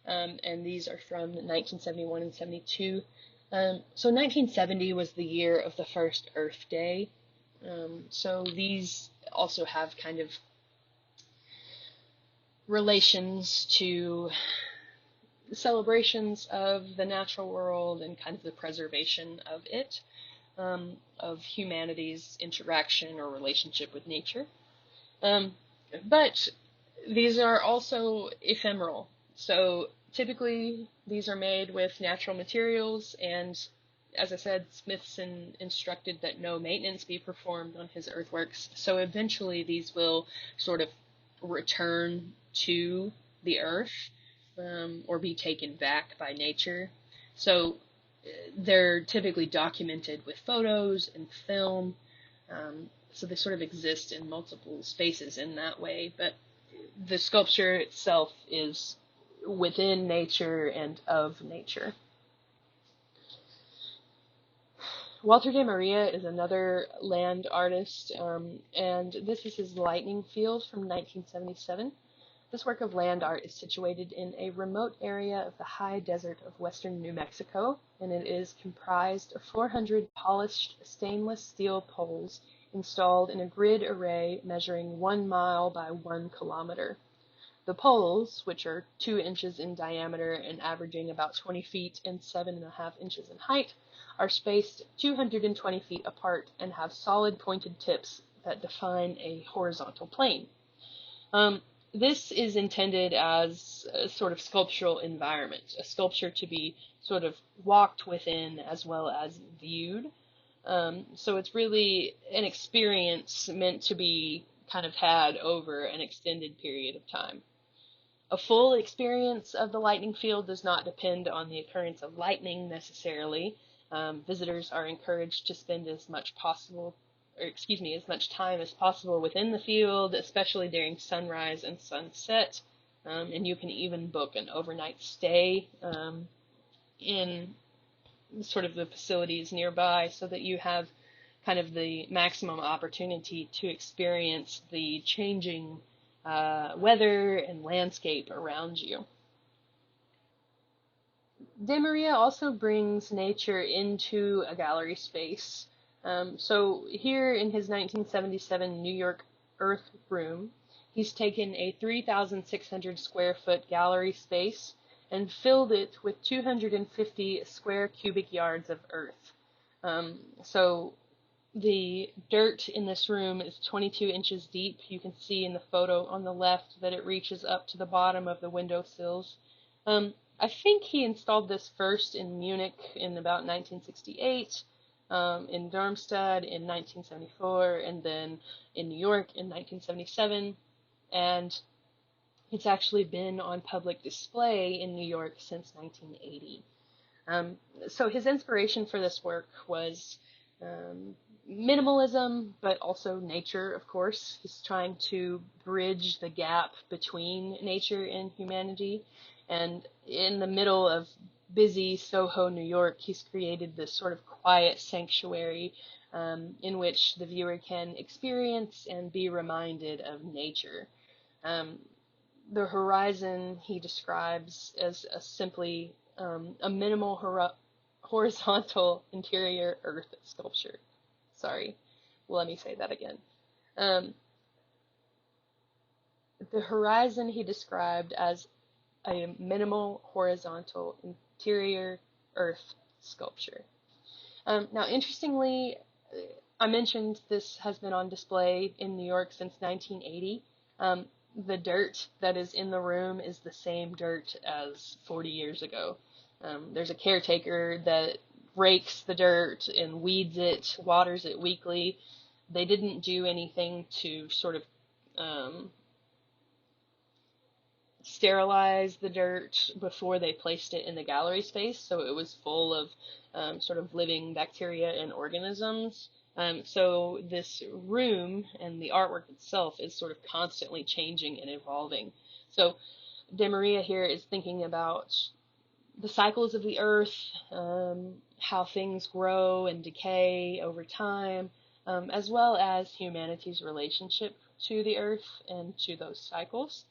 and these are from 1971 and 72. So 1970 was the year of the first Earth Day. So these also have kind of relations to celebrations of the natural world and kind of the preservation of it, of humanity's interaction or relationship with nature. But these are also ephemeral. So typically these are made with natural materials, and as I said, Smithson instructed that no maintenance be performed on his earthworks. So eventually these will sort of return to the earth, or be taken back by nature. So they're typically documented with photos and film. So they sort of exist in multiple spaces in that way. But the sculpture itself is within nature and of nature. Walter de Maria is another land artist, and this is his Lightning Field from 1977. This work of land art is situated in a remote area of the high desert of western New Mexico, and it is comprised of 400 polished stainless steel poles installed in a grid array measuring 1 mile by 1 kilometer. The poles, which are 2 inches in diameter and averaging about 20 feet and 7.5 inches in height, are spaced 220 feet apart and have solid pointed tips that define a horizontal plane. This is intended as a sort of sculptural environment, a sculpture to be sort of walked within as well as viewed. So it's really an experience meant to be kind of had over an extended period of time. A full experience of the lightning field does not depend on the occurrence of lightning necessarily. Visitors are encouraged to spend as much time as possible within the field, especially during sunrise and sunset. And you can even book an overnight stay in sort of the facilities nearby so that you have kind of the maximum opportunity to experience the changing weather and landscape around you. De Maria also brings nature into a gallery space. So here in his 1977 New York Earth Room, he's taken a 3,600 square foot gallery space and filled it with 250 square cubic yards of earth. So the dirt in this room is 22 inches deep. You can see in the photo on the left that it reaches up to the bottom of the windowsills. I think he installed this first in Munich in about 1968, in Darmstadt in 1974, and then in New York in 1977. And it's actually been on public display in New York since 1980. So his inspiration for this work was um, minimalism, but also nature, of course. He's trying to bridge the gap between nature and humanity. And in the middle of busy Soho, New York, he's created this sort of quiet sanctuary in which the viewer can experience and be reminded of nature. Um, the horizon he describes as simply a minimal horizontal interior earth sculpture. Sorry, let me say that again. Um, the horizon he described as a minimal horizontal interior earth sculpture. Now, interestingly, I mentioned this has been on display in New York since 1980. Um, the dirt that is in the room is the same dirt as 40 years ago. There's a caretaker that rakes the dirt and weeds it, waters it weekly. They didn't do anything to sort of um, sterilize the dirt before they placed it in the gallery space, so it was full of sort of living bacteria and organisms. So this room and the artwork itself is sort of constantly changing and evolving. So De Maria here is thinking about the cycles of the earth, how things grow and decay over time, as well as humanity's relationship to the earth and to those cycles.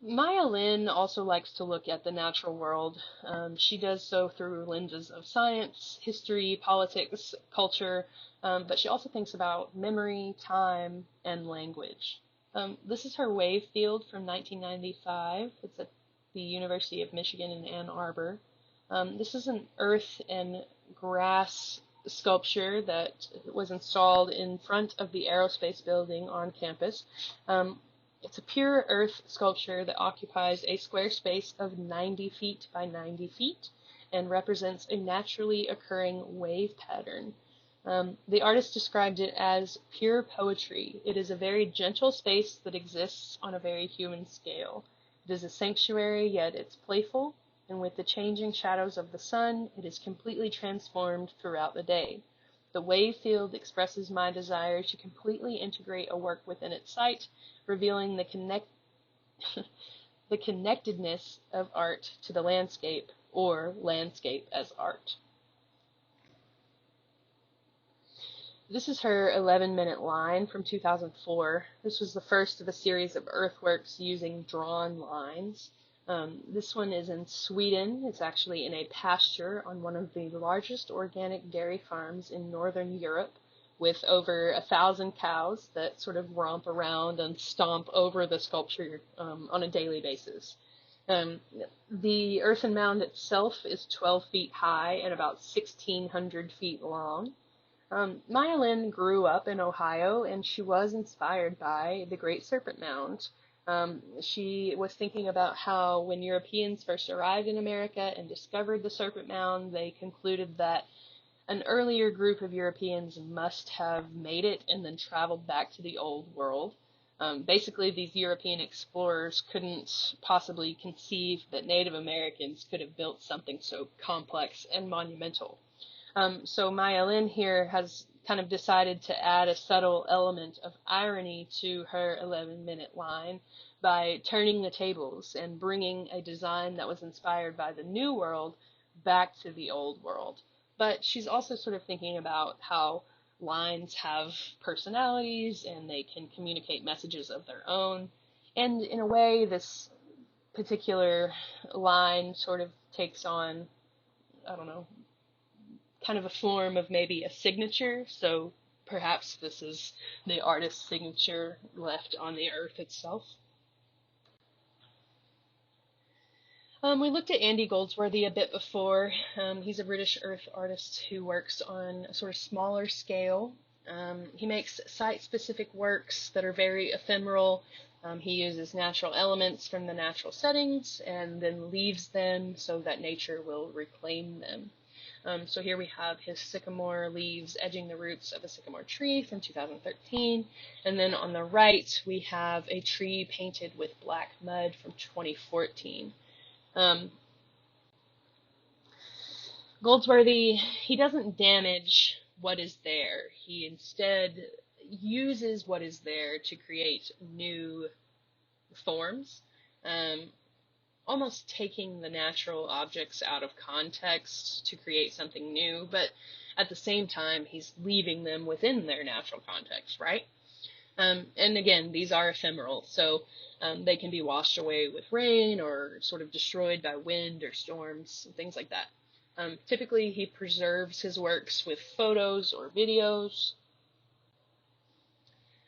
Maya Lin also likes to look at the natural world. She does so through lenses of science, history, politics, culture, but she also thinks about memory, time, and language. This is her wave field from 1995. It's at the University of Michigan in Ann Arbor. This is an earth and grass sculpture that was installed in front of the aerospace building on campus. It's a pure earth sculpture that occupies a square space of 90 feet by 90 feet and represents a naturally occurring wave pattern. The artist described it as pure poetry. It is a very gentle space that exists on a very human scale. It is a sanctuary, yet it's playful, and with the changing shadows of the sun, it is completely transformed throughout the day. The wave field expresses my desire to completely integrate a work within its site, revealing the connectedness of art to the landscape, or landscape as art. This is her 11-minute line from 2004. This was the first of a series of earthworks using drawn lines. This one is in Sweden. It's actually in a pasture on one of the largest organic dairy farms in Northern Europe, with over 1,000 cows that sort of romp around and stomp over the sculpture on a daily basis. Um, the earthen mound itself is 12 feet high and about 1,600 feet long. Maya Lin grew up in Ohio, and she was inspired by the Great Serpent Mound. She was thinking about how when Europeans first arrived in America and discovered the Serpent Mound, they concluded that an earlier group of Europeans must have made it and then traveled back to the Old World. Basically, these European explorers couldn't possibly conceive that Native Americans could have built something so complex and monumental. So Maya Lin here has kind of decided to add a subtle element of irony to her 11-minute line by turning the tables and bringing a design that was inspired by the New World back to the Old World. But she's also sort of thinking about how lines have personalities and they can communicate messages of their own. And in a way, this particular line sort of takes on, I don't know, kind of a form of maybe a signature. So perhaps this is the artist's signature left on the earth itself. We looked at Andy Goldsworthy a bit before. He's a British earth artist who works on a sort of smaller scale. He makes site-specific works that are very ephemeral. He uses natural elements from the natural settings and then leaves them so that nature will reclaim them. So here we have his sycamore leaves edging the roots of a sycamore tree from 2013. And then on the right, we have a tree painted with black mud from 2014. Um, Goldsworthy, he doesn't damage what is there. He instead uses what is there to create new forms, um, almost taking the natural objects out of context to create something new, but at the same time, he's leaving them within their natural context, right? And again, these are ephemeral, so they can be washed away with rain or sort of destroyed by wind or storms, things like that. Typically, he preserves his works with photos or videos.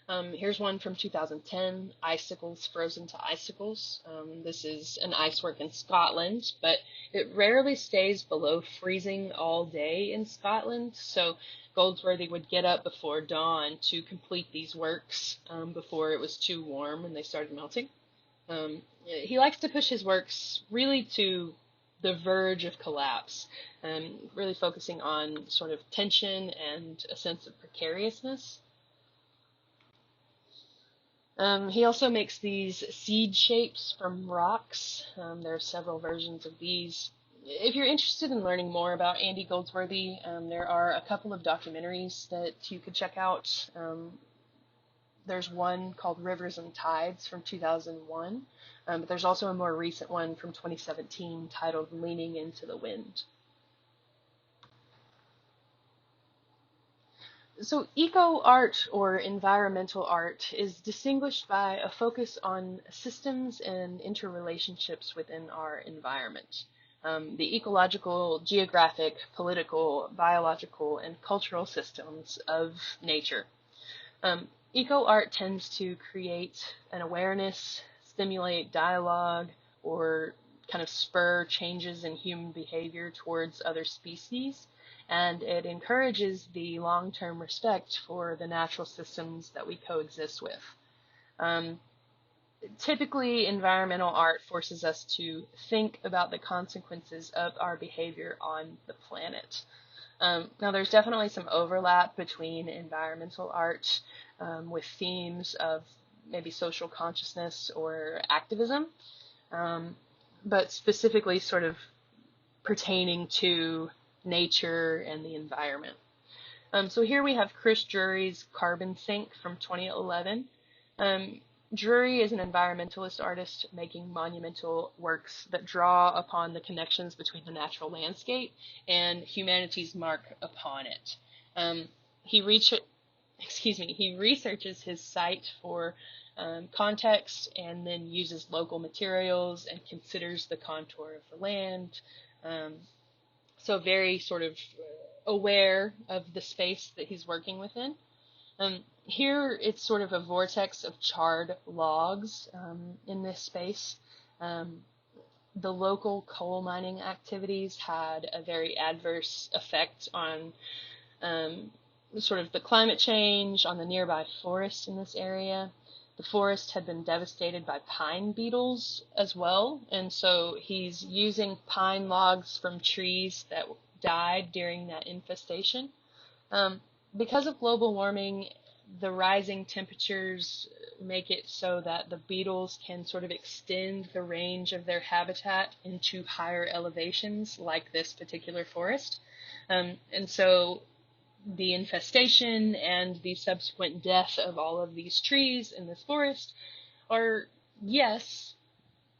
Here's one from 2010, Icicles Frozen to Icicles. This is an icework in Scotland, but it rarely stays below freezing all day in Scotland, so Goldsworthy would get up before dawn to complete these works before it was too warm and they started melting. He likes to push his works really to the verge of collapse, really focusing on sort of tension and a sense of precariousness. He also makes these seed shapes from rocks. There are several versions of these. If you're interested in learning more about Andy Goldsworthy, there are a couple of documentaries that you could check out. There's one called Rivers and Tides from 2001, but there's also a more recent one from 2017 titled Leaning into the Wind. So eco-art or environmental art is distinguished by a focus on systems and interrelationships within our environment. The ecological, geographic, political, biological, and cultural systems of nature. Eco-art tends to create an awareness, stimulate dialogue, or kind of spur changes in human behavior towards other species, and it encourages the long-term respect for the natural systems that we coexist with. Typically, environmental art forces us to think about the consequences of our behavior on the planet. Now, there's definitely some overlap between environmental art with themes of maybe social consciousness or activism, but specifically sort of pertaining to nature and the environment. So here we have Chris Drury's Carbon Sink from 2011. Drury is an environmentalist artist making monumental works that draw upon the connections between the natural landscape and humanity's mark upon it. He researches his site for context and then uses local materials and considers the contour of the land. So very sort of aware of the space that he's working within. Here it's sort of a vortex of charred logs in this space. The local coal mining activities had a very adverse effect on sort of the climate change, on the nearby forest in this area. The forest had been devastated by pine beetles as well, and so he's using pine logs from trees that died during that infestation. Because of global warming, the rising temperatures make it so that the beetles can sort of extend the range of their habitat into higher elevations, like this particular forest. And so the infestation and the subsequent death of all of these trees in this forest are, yes,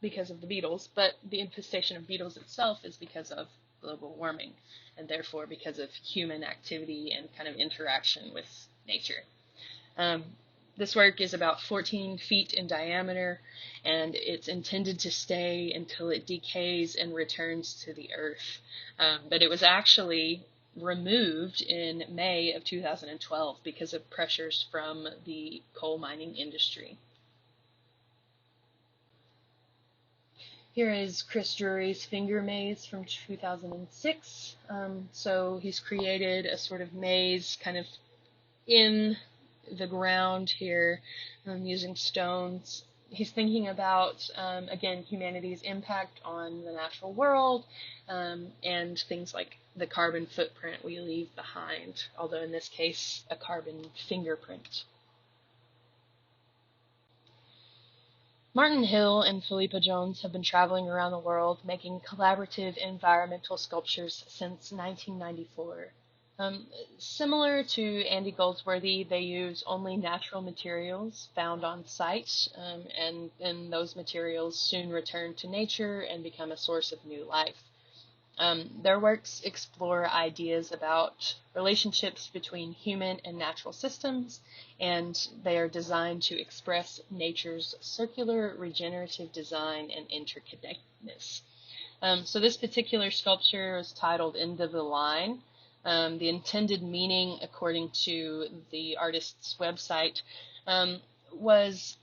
because of the beetles, but the infestation of beetles itself is because of global warming, and therefore because of human activity and kind of interaction with nature. This work is about 14 feet in diameter, and it's intended to stay until it decays and returns to the earth. But it was actually removed in May of 2012 because of pressures from the coal mining industry. Here is Chris Drury's Finger Maze from 2006. So he's created a sort of maze kind of in the ground here using stones. He's thinking about, again, humanity's impact on the natural world and things like the carbon footprint we leave behind, although in this case, a carbon fingerprint. Martin Hill and Philippa Jones have been traveling around the world making collaborative environmental sculptures since 1994. Similar to Andy Goldsworthy, they use only natural materials found on site, and then those materials soon return to nature and become a source of new life. Their works explore ideas about relationships between human and natural systems, and they are designed to express nature's circular regenerative design and interconnectedness. So this particular sculpture is titled End of the Line. The intended meaning, according to the artist's website, was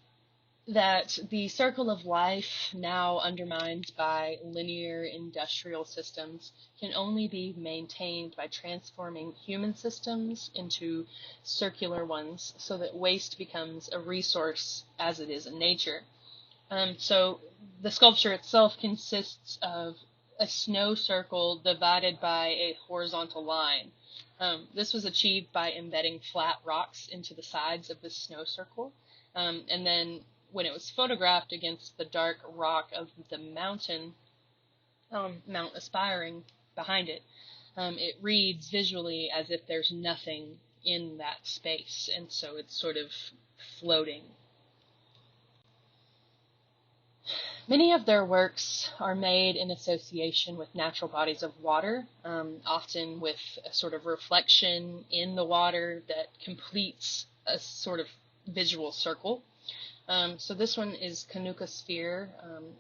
that the circle of life, now undermined by linear industrial systems, can only be maintained by transforming human systems into circular ones so that waste becomes a resource as it is in nature. So the sculpture itself consists of a snow circle divided by a horizontal line. This was achieved by embedding flat rocks into the sides of the snow circle, and then when it was photographed against the dark rock of the mountain, Mount Aspiring, behind it, it reads visually as if there's nothing in that space, and so it's sort of floating. Many of their works are made in association with natural bodies of water, often with a sort of reflection in the water that completes a sort of visual circle. So this one is Kanuka Sphere.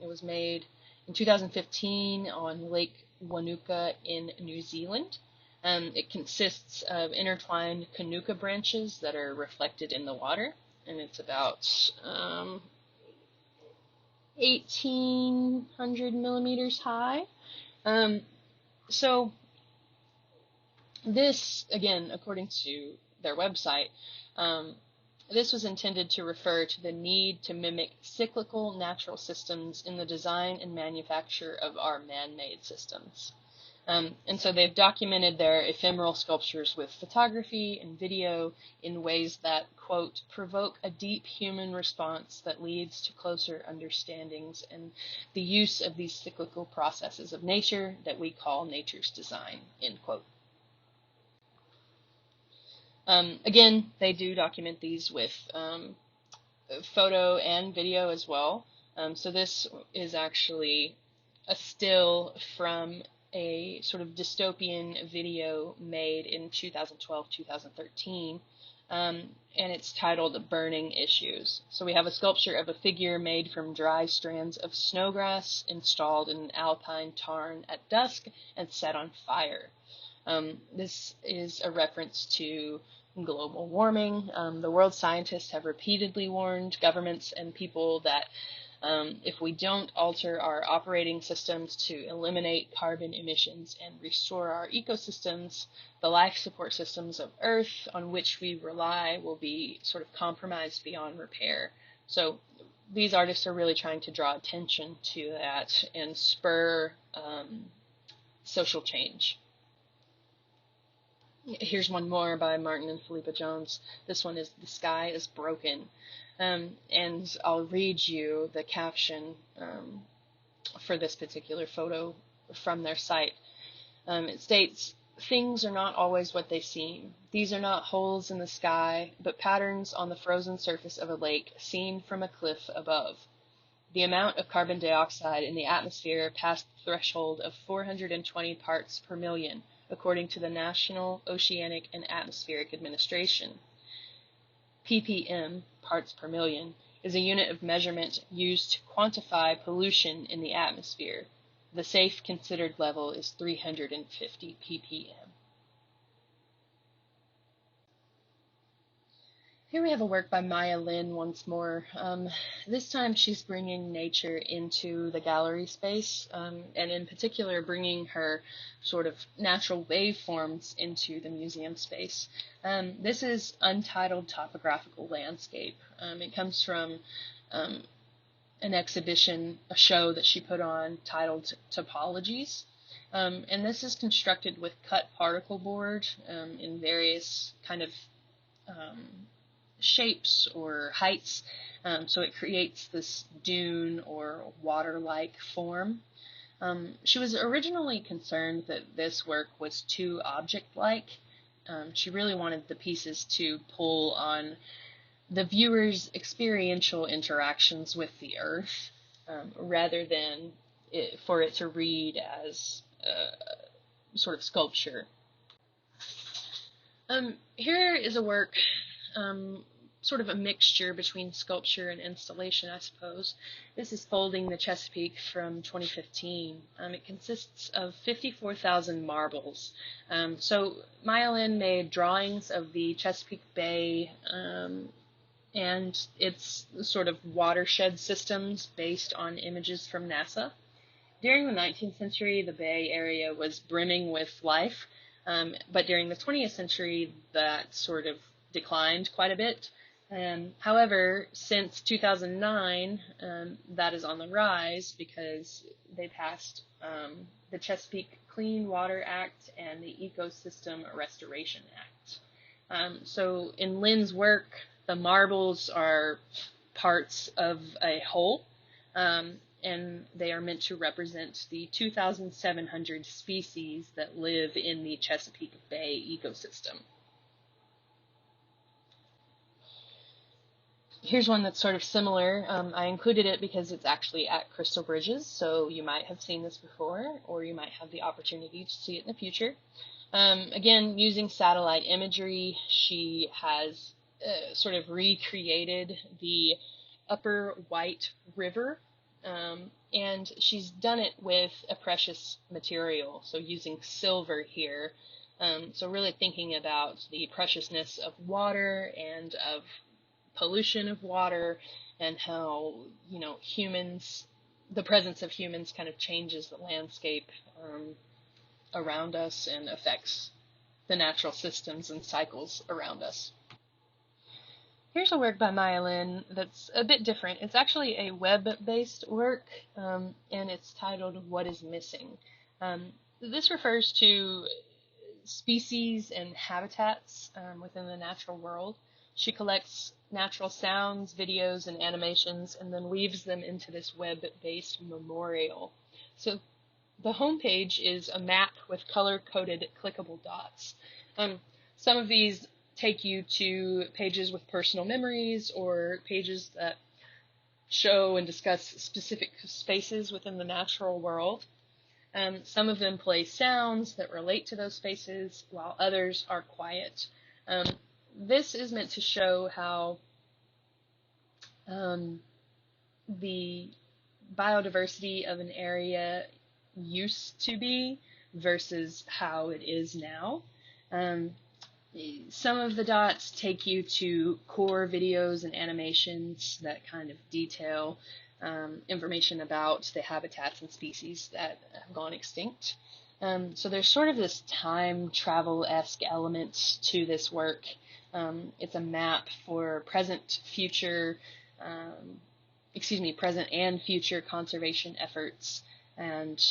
It was made in 2015 on Lake Wanuka in New Zealand. It consists of intertwined Kanuka branches that are reflected in the water, and it's about 1,800 millimeters high. So this, again, according to their website, this was intended to refer to the need to mimic cyclical natural systems in the design and manufacture of our man-made systems. And so they've documented their ephemeral sculptures with photography and video in ways that, quote, provoke a deep human response that leads to closer understandings and the use of these cyclical processes of nature that we call nature's design, end quote. Again, they do document these with photo and video as well. So this is actually a still from a sort of dystopian video made in 2012-2013, and it's titled Burning Issues. So we have a sculpture of a figure made from dry strands of snowgrass installed in an alpine tarn at dusk and set on fire. This is a reference to global warming. The world scientists have repeatedly warned governments and people that if we don't alter our operating systems to eliminate carbon emissions and restore our ecosystems, the life support systems of Earth on which we rely will be sort of compromised beyond repair. So these artists are really trying to draw attention to that and spur social change. Here's one more by Martin and Philippa Jones. This one is The Sky is Broken. And I'll read you the caption for this particular photo from their site. It states, "Things are not always what they seem. These are not holes in the sky, but patterns on the frozen surface of a lake seen from a cliff above. The amount of carbon dioxide in the atmosphere passed the threshold of 420 parts per million, according to the National Oceanic and Atmospheric Administration. ppm, parts per million, is a unit of measurement used to quantify pollution in the atmosphere. The safe considered level is 350 ppm. Here we have a work by Maya Lin once more. This time she's bringing nature into the gallery space, and in particular bringing her sort of natural waveforms into the museum space. This is Untitled Topographical Landscape. It comes from an exhibition, a show that she put on titled Topologies. And this is constructed with cut particle board in various kind of shapes or heights. So it creates this dune or water-like form. She was originally concerned that this work was too object-like. She really wanted the pieces to pull on the viewer's experiential interactions with the earth, rather than for it to read as sort of sculpture. Here is a work, um, sort of a mixture between sculpture and installation, I suppose. This is Folding the Chesapeake from 2015. It consists of 54,000 marbles. So Maya Lin made drawings of the Chesapeake Bay, and its sort of watershed systems based on images from NASA. During the 19th century, the Bay Area was brimming with life, but during the 20th century, that sort of declined quite a bit. However, since 2009, that is on the rise because they passed the Chesapeake Clean Water Act and the Ecosystem Restoration Act. So in Lin's work, the marbles are parts of a whole, and they are meant to represent the 2,700 species that live in the Chesapeake Bay ecosystem. Here's one that's sort of similar. I included it because it's actually at Crystal Bridges, so you might have seen this before, or you might have the opportunity to see it in the future. Again, using satellite imagery, she has sort of recreated the Upper White River, and she's done it with a precious material, so using silver here. So really thinking about the preciousness of water and of pollution of water, and how, humans, the presence of humans kind of changes the landscape around us and affects the natural systems and cycles around us. Here's a work by Maya Lin that's a bit different. It's actually a web-based work, and it's titled What is Missing? This refers to species and habitats within the natural world. She collects natural sounds, videos, and animations, and then weaves them into this web-based memorial. So the homepage is a map with color-coded clickable dots. Some of these take you to pages with personal memories or pages that show and discuss specific spaces within the natural world. Some of them play sounds that relate to those spaces, while others are quiet. This is meant to show how the biodiversity of an area used to be versus how it is now. Some of the dots take you to core videos and animations that kind of detail information about the habitats and species that have gone extinct. So there's sort of this time travel-esque element to this work. It's a map for present and future conservation efforts, and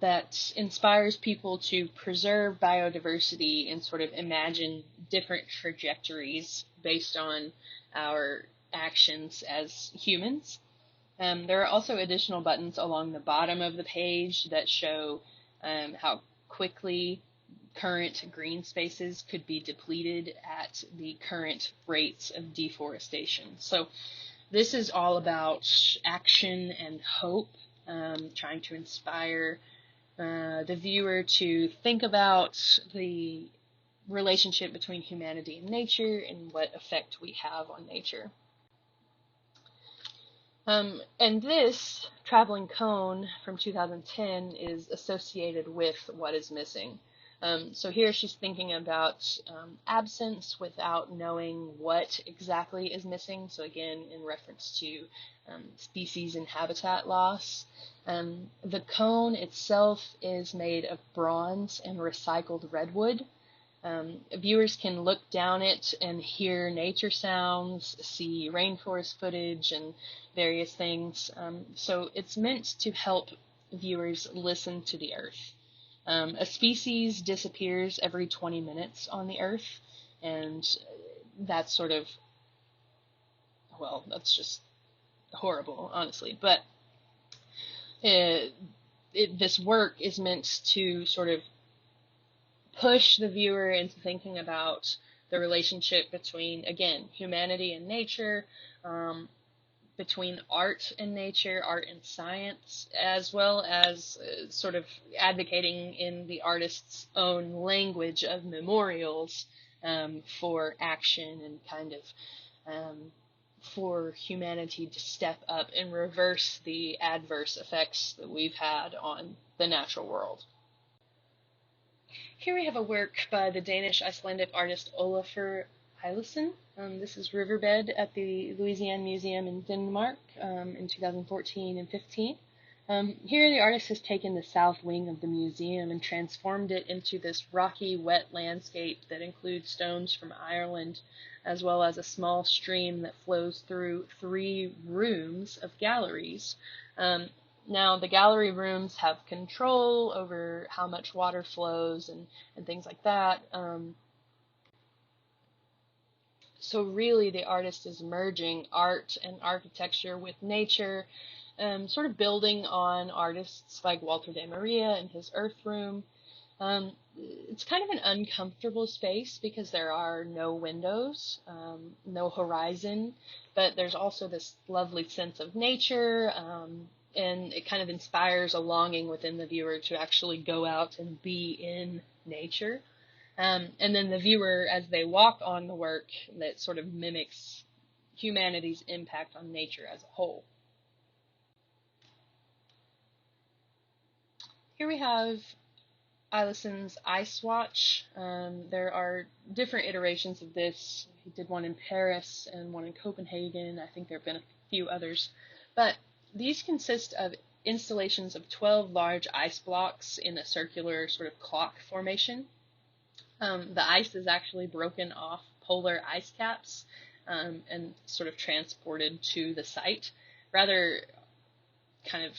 that inspires people to preserve biodiversity and sort of imagine different trajectories based on our actions as humans. There are also additional buttons along the bottom of the page that show how quickly current green spaces could be depleted at the current rates of deforestation. So this is all about action and hope, trying to inspire the viewer to think about the relationship between humanity and nature and what effect we have on nature. And this traveling cone from 2010 is associated with What is Missing. So here she's thinking about absence without knowing what exactly is missing. So again, in reference to species and habitat loss. The cone itself is made of bronze and recycled redwood. Viewers can look down it and hear nature sounds, see rainforest footage, and various things. So it's meant to help viewers listen to the earth. A species disappears every 20 minutes on the earth, and that's sort of well, that's just horrible, honestly. But it, this work is meant to sort of push the viewer into thinking about the relationship between, again, humanity and nature, um, between art and nature, art and science, as well as sort of advocating in the artist's own language of memorials, for action and kind of um, for humanity to step up and reverse the adverse effects that we've had on the natural world. Here we have a work by the Danish Icelandic artist Olafur Eliasson. This is Riverbed at the Louisiana Museum in Denmark in 2014 and 15. Here the artist has taken the south wing of the museum and transformed it into this rocky, wet landscape that includes stones from Ireland, as well as a small stream that flows through 3 rooms of galleries. Now, the gallery rooms have control over how much water flows and things like that. So really, the artist is merging art and architecture with nature, sort of building on artists like Walter de Maria and his Earth Room. It's kind of an uncomfortable space because there are no windows, no horizon, but there's also this lovely sense of nature, and it kind of inspires a longing within the viewer to actually go out and be in nature. And then the viewer, as they walk on the work, that sort of mimics humanity's impact on nature as a whole. Here we have Eliasson's Ice Watch. There are different iterations of this. He did one in Paris and one in Copenhagen. I think there have been a few others. But these consist of installations of 12 large ice blocks in a circular sort of clock formation. The ice is actually broken off polar ice caps, and sort of transported to the site. Rather kind of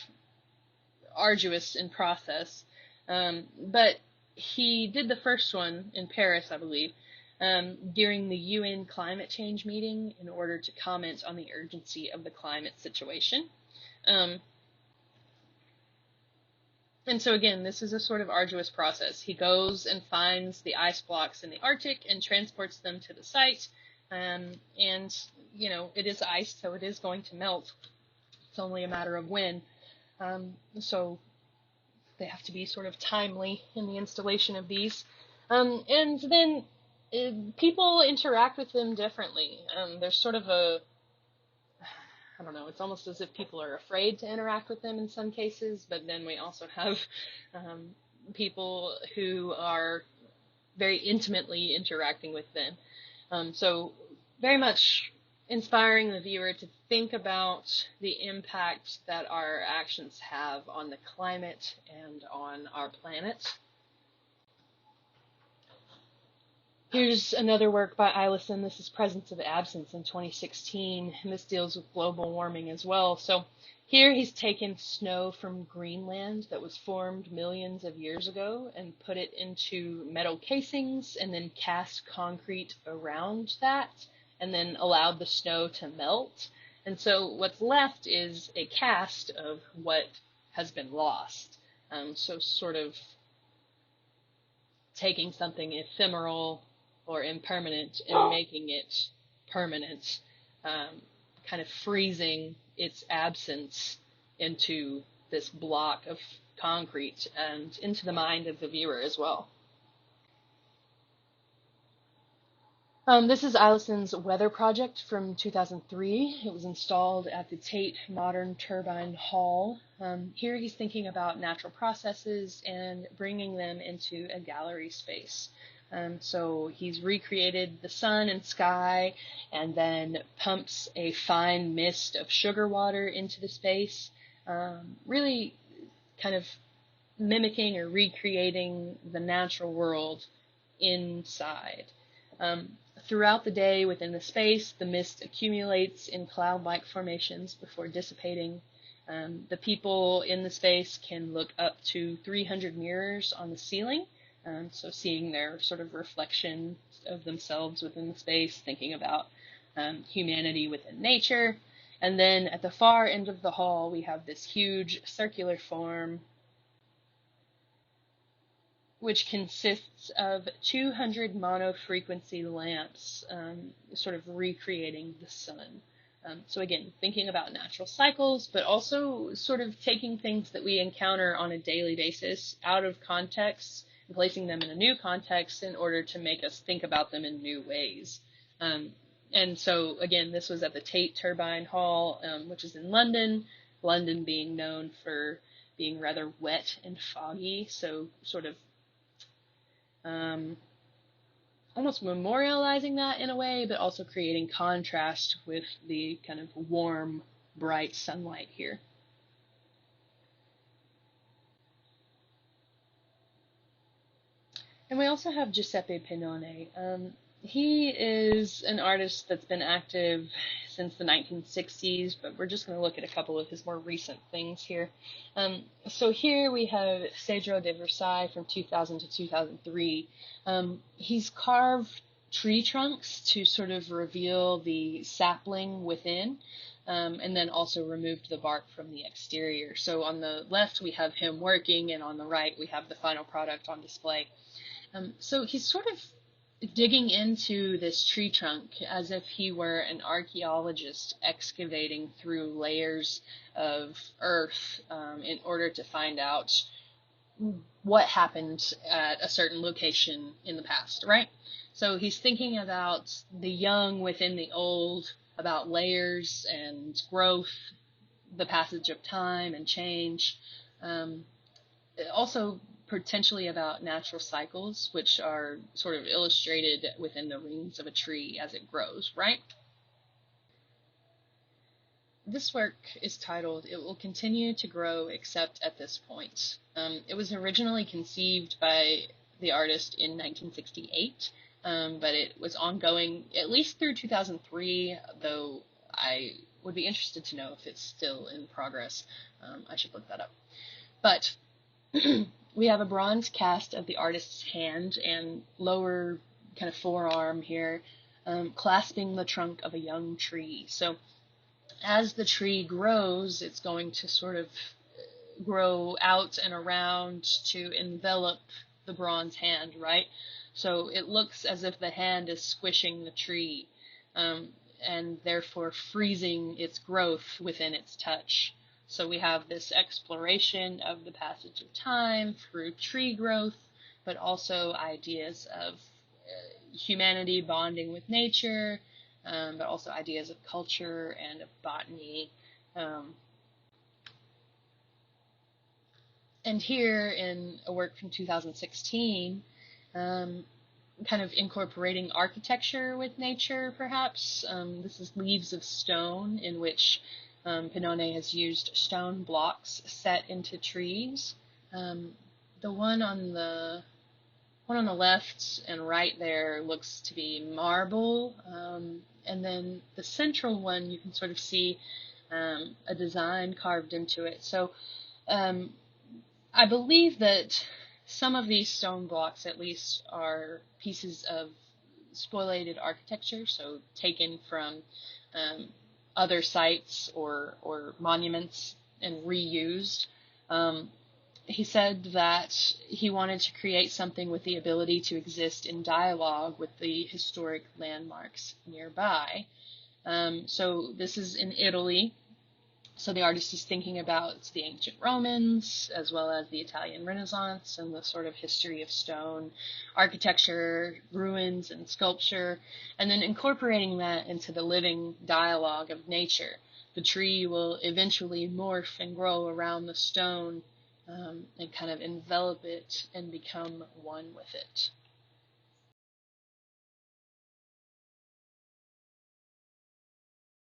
arduous in process. But he did the first one in Paris, I believe, during the UN climate change meeting in order to comment on the urgency of the climate situation. And so again, this is a sort of arduous process. He goes and finds the ice blocks in the Arctic and transports them to the site. And, you know, it is ice, so it is going to melt. It's only a matter of when. So they have to be sort of timely in the installation of these. And then people interact with them differently. There's sort of I don't know, it's almost as if people are afraid to interact with them in some cases, but then we also have people who are very intimately interacting with them. So very much inspiring the viewer to think about the impact that our actions have on the climate and on our planet. Here's another work by Eliasson. This is Presence of Absence in 2016, and this deals with global warming as well. So here he's taken snow from Greenland that was formed millions of years ago and put it into metal casings and then cast concrete around that and then allowed the snow to melt. And so what's left is a cast of what has been lost. So sort of taking something ephemeral or impermanent and making it permanent, kind of freezing its absence into this block of concrete and into the mind of the viewer as well. This is Eliasson's Weather Project from 2003. It was installed at the Tate Modern Turbine Hall. Here he's thinking about natural processes and bringing them into a gallery space. So he's recreated the sun and sky and then pumps a fine mist of sugar water into the space, really kind of mimicking or recreating the natural world inside. Throughout the day within the space, the mist accumulates in cloud-like formations before dissipating. The people in the space can look up to 300 mirrors on the ceiling, so seeing their sort of reflection of themselves within the space, thinking about humanity within nature. And then at the far end of the hall, we have this huge circular form, which consists of 200 monofrequency lamps, sort of recreating the sun. So again, thinking about natural cycles, but also sort of taking things that we encounter on a daily basis out of context and placing them in a new context in order to make us think about them in new ways. And so again, this was at the Tate Turbine Hall, which is in London. London being known for being rather wet and foggy, so sort of almost memorializing that in a way, but also creating contrast with the kind of warm, bright sunlight here. And we also have Giuseppe Pinone. He is an artist that's been active since the 1960s, but we're just going to look at a couple of his more recent things here. So here we have Cedro de Versailles from 2000 to 2003. He's carved tree trunks to sort of reveal the sapling within, and then also removed the bark from the exterior. So on the left we have him working, and on the right we have the final product on display. So he's sort of digging into this tree trunk as if he were an archaeologist excavating through layers of earth in order to find out what happened at a certain location in the past, right? So he's thinking about the young within the old, about layers and growth, the passage of time and change. Also potentially about natural cycles, which are sort of illustrated within the rings of a tree as it grows, right? This work is titled "It Will Continue to Grow Except at This Point." It was originally conceived by the artist in 1968, but it was ongoing at least through 2003, though I would be interested to know if it's still in progress. I should look that up. But we have a bronze cast of the artist's hand and lower kind of forearm here, clasping the trunk of a young tree. So as the tree grows, it's going to sort of grow out and around to envelop the bronze hand, right? So it looks as if the hand is squishing the tree, and therefore freezing its growth within its touch. So we have this exploration of the passage of time through tree growth, but also ideas of humanity bonding with nature, but also ideas of culture and of botany. And here in a work from 2016, kind of incorporating architecture with nature, perhaps. This is Leaves of Stone, in which Pinone has used stone blocks set into trees. The one on the left and right there looks to be marble, and then the central one you can sort of see a design carved into it. So I believe that some of these stone blocks, at least, are pieces of spoliated architecture, so taken from other sites or monuments and reused. He said that he wanted to create something with the ability to exist in dialogue with the historic landmarks nearby. So this is in Italy. So the artist is thinking about the ancient Romans, as well as the Italian Renaissance and the sort of history of stone architecture, ruins, and sculpture, and then incorporating that into the living dialogue of nature. The tree will eventually morph and grow around the stone and kind of envelop it and become one with it.